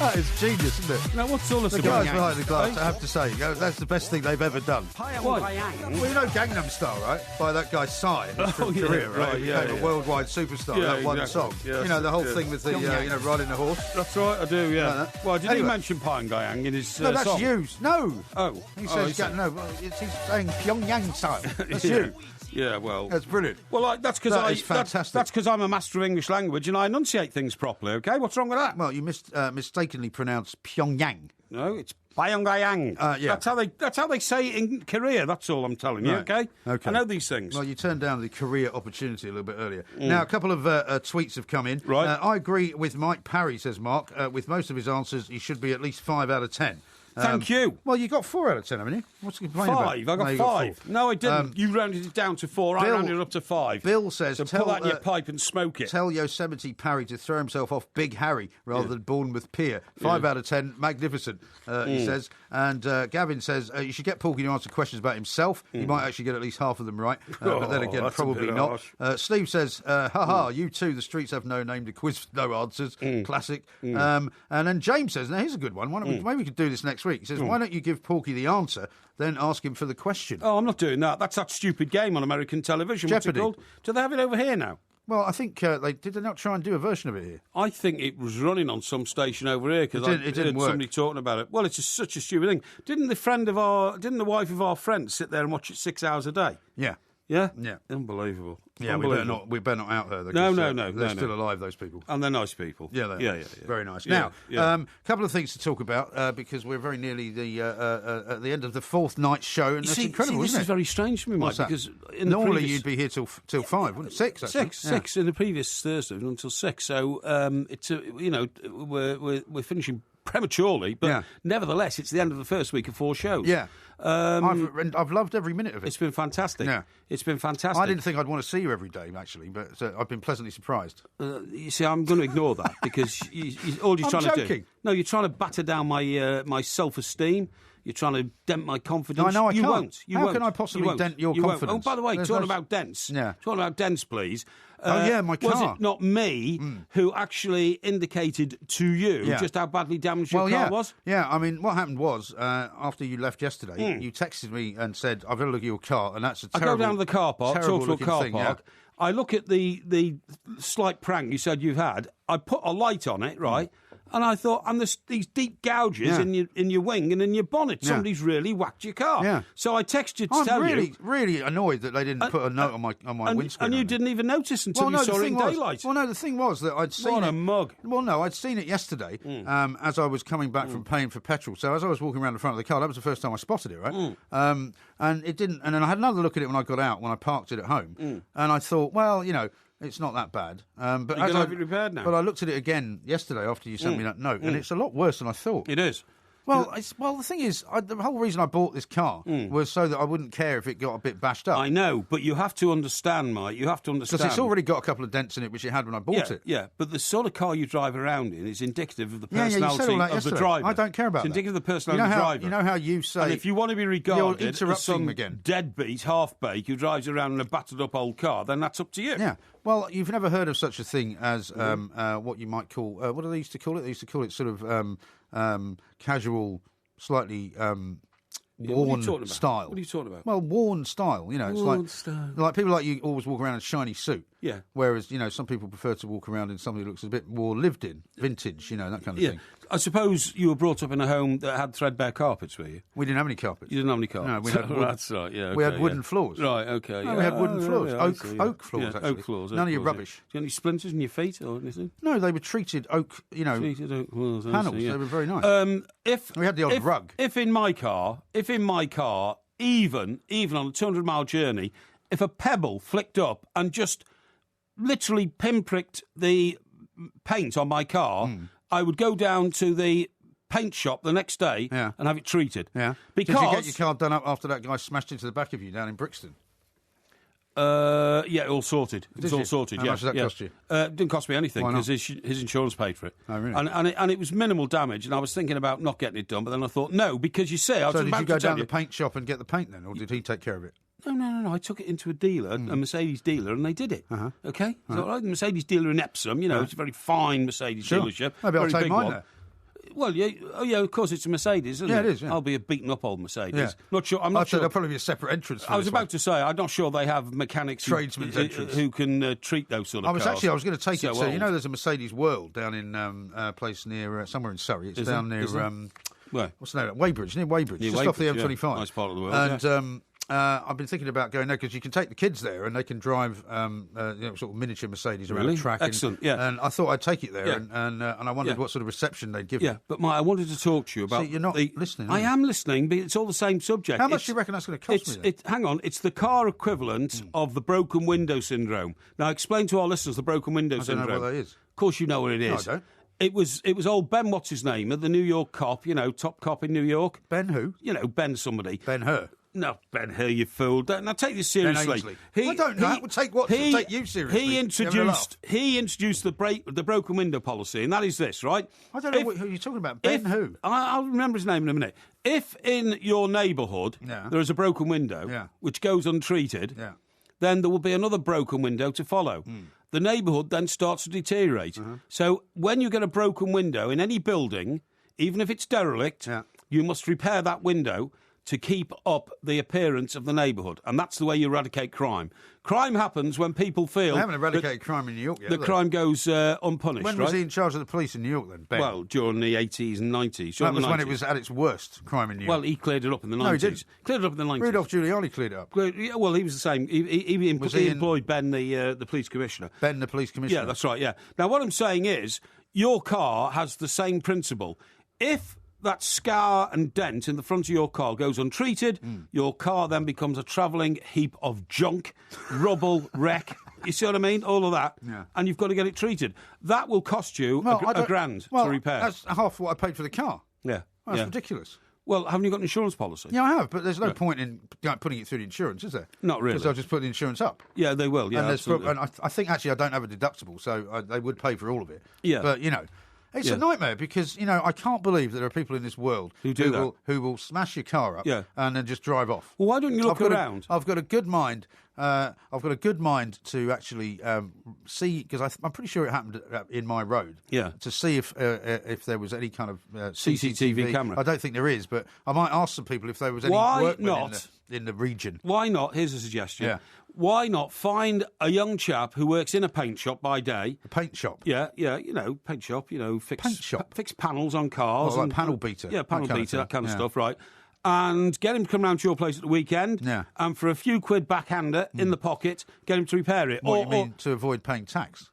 That is genius, isn't it? Now, what's all this the about? guys behind the glass, I have to say, that's the best thing they've ever done. Pyongyang. Well, you know Gangnam Style, right? By that guy Psy, from Korea, right? He became a worldwide superstar. That one song. Yeah, you know the whole thing with the riding the horse. That's right, I do. Yeah. Well, did he mention Pyongyang in his song? No, that's you. No. Oh, he says he's saying Pyongyang style. That's you. Yeah, well, that's brilliant. Well, that's because I'm a master of English language and I enunciate things properly. Okay, what's wrong with that? Well, you mistakenly pronounced Pyongyang. No, it's Pyongyang. Yeah. That's how they say it in Korea. That's all I'm telling you. Right. Okay. I know these things. Well, you turned down the career opportunity a little bit earlier. Now, a couple of tweets have come in. Right. I agree with Mike Parry, says Mark. With most of his answers, he should be at least 5 out of 10. Thank you. Well, you got 4 out of 10, haven't you? What's the complaint about? 5. I got 5. No, I didn't. You rounded it down to 4. I rounded it up to 5. Bill says, so pull out your pipe and smoke it. Tell Yosemite Parry to throw himself off Big Harry rather than Bournemouth Pier. 5 out of 10. Magnificent, he says. And Gavin says, you should get Porky to answer questions about himself. You might actually get at least half of them right. But then again, probably not. Steve says, you too, the streets have no name to quiz with no answers. Classic. And then James says, now here's a good one. Maybe we could do this next week. He says, why don't you give Porky the answer, then ask him for the question? Oh, I'm not doing that. That's that stupid game on American television. Jeopardy. What's it called? Do they have it over here now? Well, I think did they not try and do a version of it here? I think it was running on some station over here because it didn't work. Somebody talking about it. Well, it's such a stupid thing. Didn't the wife of our friend sit there and watch it 6 hours a day? Yeah. Yeah? Yeah. Unbelievable. Yeah, we better not out her. No. They're still alive, those people. And they're nice people. Yeah, they are. Yeah. Very nice. Yeah, now, a couple of things to talk about because we're very nearly at the end of the 4th night show, and that's incredible, this isn't it? is very strange for me, Mike, because normally you'd be here till 5, wouldn't it? 6, actually. 6 in the previous Thursday until 6. So it's we're finishing prematurely, but nevertheless, it's the end of the first week of 4 shows. Yeah. I've loved every minute of it. It's been fantastic. Yeah. It's been fantastic. I didn't think I'd want to see you every day, actually, but I've been pleasantly surprised. You see, I'm going to ignore that because all you're trying to do. No, you're trying to batter down my self-esteem. You're trying to dent my confidence. I know I you can't. Won't. You How won't. can I possibly dent your confidence? Oh, by the way, talking about dents. Yeah. Talking about dents, please. My car. Was it not me who actually indicated to you just how badly damaged your car was? Yeah, I mean, what happened was, after you left yesterday, you texted me and said, I've got to look at your car, and that's a terrible... I go down to the car park, talk to a car park. Yeah. I look at the slight prank you said you've had. I put a light on it, right? And I thought, and there's these deep gouges in your wing and in your bonnet. Somebody's really whacked your car. Yeah. So I texted you to tell you. I'm really annoyed that they didn't put a note on my windscreen. And you didn't even notice until you saw it in daylight. Well, no, the thing was that I'd seen What a mug. Well, no, I'd seen it yesterday as I was coming back from paying for petrol. So as I was walking around the front of the car, that was the first time I spotted it, right? And it didn't. And then I had another look at it when I got out, when I parked it at home. And I thought, well, it's not that bad. But you're going to have it repaired now? But I looked at it again yesterday after you sent me that note, and it's a lot worse than I thought. It is. Well, the thing is, the whole reason I bought this car was so that I wouldn't care if it got a bit bashed up. I know, but you have to understand, Mike. You have to understand. Because it's already got a couple of dents in it, which it had when I bought it. Yeah, but the sort of car you drive around in is indicative of the personality of the driver. I don't care about that. It's indicative of the personality of the driver. You know how you say... And if you want to be regarded as some again. deadbeat, half-baked who drives around in a battered-up old car, then that's up to you. Yeah. Well, you've never heard of such a thing as what you might call... what do they used to call it? They used to call it sort of casual... slightly worn style. What are you talking about? Well, worn style. You know, it's worn style. Like people like you always walk around in a shiny suit. Yeah. Whereas, you know, some people prefer to walk around in something that looks a bit more lived in, vintage, you know, that kind of thing. I suppose you were brought up in a home that had threadbare carpets, were you? We didn't have any carpets. You didn't have any carpets? No, we had wooden. That's right, yeah. Okay, we had wooden floors. Right, okay. No, we had wooden floors. Oak floors, actually. Oak floors. None of your rubbish. Do you have any splinters in your feet or anything? No, they were treated oak, you know, treated oak floors, panels. They were very nice. We had the odd rug. If in my car, even on a 200-mile journey, if a pebble flicked up and just literally pinpricked the paint on my car, I would go down to the paint shop the next day and have it treated. Yeah. Because did you get your car done up after that guy smashed into the back of you down in Brixton? Yeah, all sorted. It's all sorted. How much did that cost you? It didn't cost me anything because his insurance paid for it. Oh, really? And it was minimal damage. And I was thinking about not getting it done, but then I thought no, because you see, I was so about did you go to tell down to the paint shop and get the paint then, or did he take care of it? No. I took it into a dealer, a Mercedes dealer, and they did it. Okay, so the Mercedes dealer in Epsom, you know, it's a very fine Mercedes dealership. Maybe I'll take mine one. there. Well, yeah, of course, it's a Mercedes, isn't it? Yeah, it is, yeah. I'll be a beaten-up old Mercedes. Yeah. Not sure. I'm not sure. There'll probably be a separate entrance for I was about to say, I'm not sure they have mechanics who can treat those sort of cars. I was going to take it to, you know, there's a Mercedes World down in a place near, somewhere in Surrey. It's down near, where? What's the name? Weybridge, near Weybridge, just off the M25. Yeah. Nice part of the world, and, I've been thinking about going there because you can take the kids there and they can drive sort of miniature Mercedes around the track. Excellent, And I thought I'd take it there and I wondered what sort of reception they'd give me. Yeah, but Mike, I wanted to talk to you about... See, you're not listening, I am listening, but it's all the same subject. How much do you reckon that's going to cost me then? Hang on, it's the car equivalent of the broken window syndrome. Now, explain to our listeners the broken window syndrome. I don't know what that is. Of course you know what it is. No, I don't. It was old Ben, what's his name, the New York cop, you know, top cop in New York. Ben who? You know, Ben somebody. Ben Hur. No, Ben Hur, you fool. Now take this seriously. I don't know. It would take what to take you seriously. He introduced the broken window policy, and that is this, right? I don't know who you're talking about. Ben who? I'll remember his name in a minute. If in your neighbourhood there is a broken window which goes untreated, then there will be another broken window to follow. The neighbourhood then starts to deteriorate. So when you get a broken window in any building, even if it's derelict, you must repair that window to keep up the appearance of the neighbourhood. And that's the way you eradicate crime. Crime happens when people feel... They haven't eradicated crime in New York yet, the crime goes unpunished, When was he in charge of the police in New York then, Ben? Well, during the 80s and 90s. That was when it was at its worst, crime in New York. Well, he cleared it up in the 90s. No, he didn't. Cleared it up in the 90s. Rudolph Giuliani cleared it up. Well, he was the same. He employed Ben, the police commissioner. Ben, the police commissioner. Yeah, that's right, yeah. Now, what I'm saying is, your car has the same principle. If that scar and dent in the front of your car goes untreated, your car then becomes a travelling heap of junk, rubble, wreck. You see what I mean? All of that. Yeah. And you've got to get it treated. That will cost you a grand to repair. That's half what I paid for the car. Yeah. That's ridiculous. Well, haven't you got an insurance policy? Yeah, I have, but there's no point in putting it through the insurance, is there? Not really. Because I'll just put the insurance up. Yeah, they will, yeah, and I think, actually, I don't have a deductible, so they would pay for all of it. Yeah. But, you know... It's a nightmare because, you know, I can't believe that there are people in this world who will smash your car up and then just drive off. Well, why don't you look around? I've got a good mind. I've got a good mind to actually see, because I'm pretty sure it happened in my road. Yeah. To see if there was any kind of CCTV camera. I don't think there is, but I might ask some people if there was any workmen in the region. Why not? Here's a suggestion. Yeah. Why not find a young chap who works in a paint shop by day? A paint shop? Yeah, you know, paint shop, fix panels on cars. Like panel beater? Yeah, panel beater, that kind of stuff, right. And get him to come round to your place at the weekend, and for a few quid backhander in the pocket, get him to repair it. What do you mean, to avoid paying tax?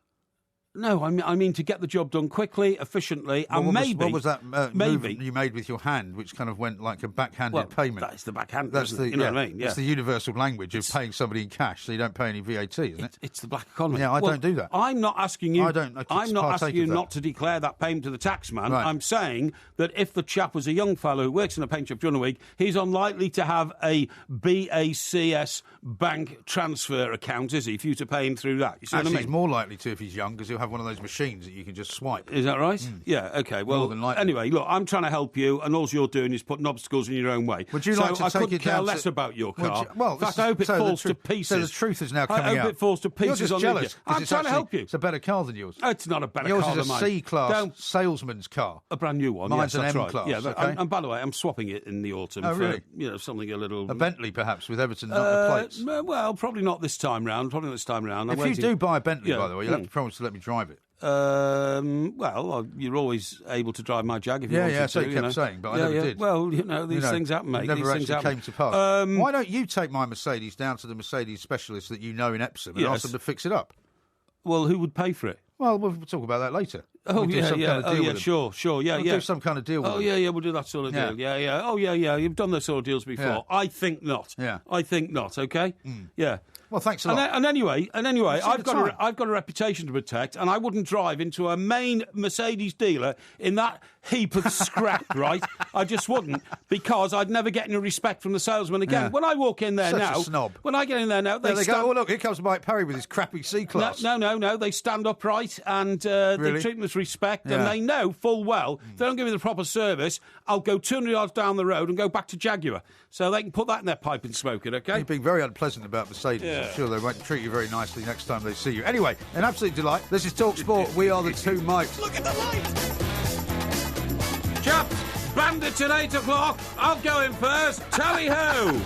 No, I mean to get the job done quickly, efficiently, and what was that move you made with your hand, which kind of went like a backhanded payment? That's the backhand. That's the, you know what I mean? Yeah. It's the universal language of paying somebody in cash, so you don't pay any VAT, isn't it? It's the black economy. Yeah, I don't do that. I'm not asking you. I'm not asking you that. not to declare that payment to the taxman. Right. I'm saying that if the chap was a young fellow who works in a paint shop during the week, he's unlikely to have a BACS bank transfer account, is he? For you to pay him through that. You see what I mean? He's more likely to if he's young, because he'll have have one of those machines that you can just swipe. Is that right? Yeah, OK. Well, anyway, look, I'm trying to help you, and all you're doing is putting obstacles in your own way. Would you like to take it down? I couldn't care less about your car. In fact, I hope it falls to pieces. So the truth is now coming out. I hope it falls to pieces. You're just jealous. I'm trying to help you. It's a better car than yours. It's not a better car than mine. Yours is a C-class salesman's car. A brand new one. Mine's an M-class. Yeah, and by the way, I'm swapping it in the autumn for something a little... A Bentley, perhaps, with Everton plates? Well, probably not this time round. If you do buy a Bentley, by the way, you'll have to promise to let me drive it. Well, you're always able to drive my Jag if you wanted to. So you kept saying, but I never did. Well, these things happen, mate. Never these actually came to pass. Why don't you take my Mercedes down to the Mercedes specialist that you know in Epsom and ask them to fix it up? Well, who would pay for it? Well, we'll talk about that later. Sure, do some kind of deal with them. We'll do that sort of deal. Yeah. Oh, yeah, you've done those sort of deals before. Yeah. I think not. Yeah. I think not, OK? Yeah. Well, thanks a lot. And anyway, I've got a reputation to protect, and I wouldn't drive into a main Mercedes dealer in that heap of scrap, right? I just wouldn't, because I'd never get any respect from the salesman again. Yeah. When I walk in there a snob. When I get in there now, they go, oh, look, here comes Mike Perry with his crappy C-Class. No, they stand upright, and they treat me with respect, and they know full well, if they don't give me the proper service, I'll go 200 yards down the road and go back to Jaguar. So they can put that in their pipe and smoke it, OK? You're being very unpleasant about Mercedes. Yeah. I'm sure they won't treat you very nicely next time they see you. Anyway, an absolute delight. This is Talk Sport. We are the two Mikes. Look at the lights! Chaps, Bandits at 8 o'clock. I'll go in first. Tally-ho!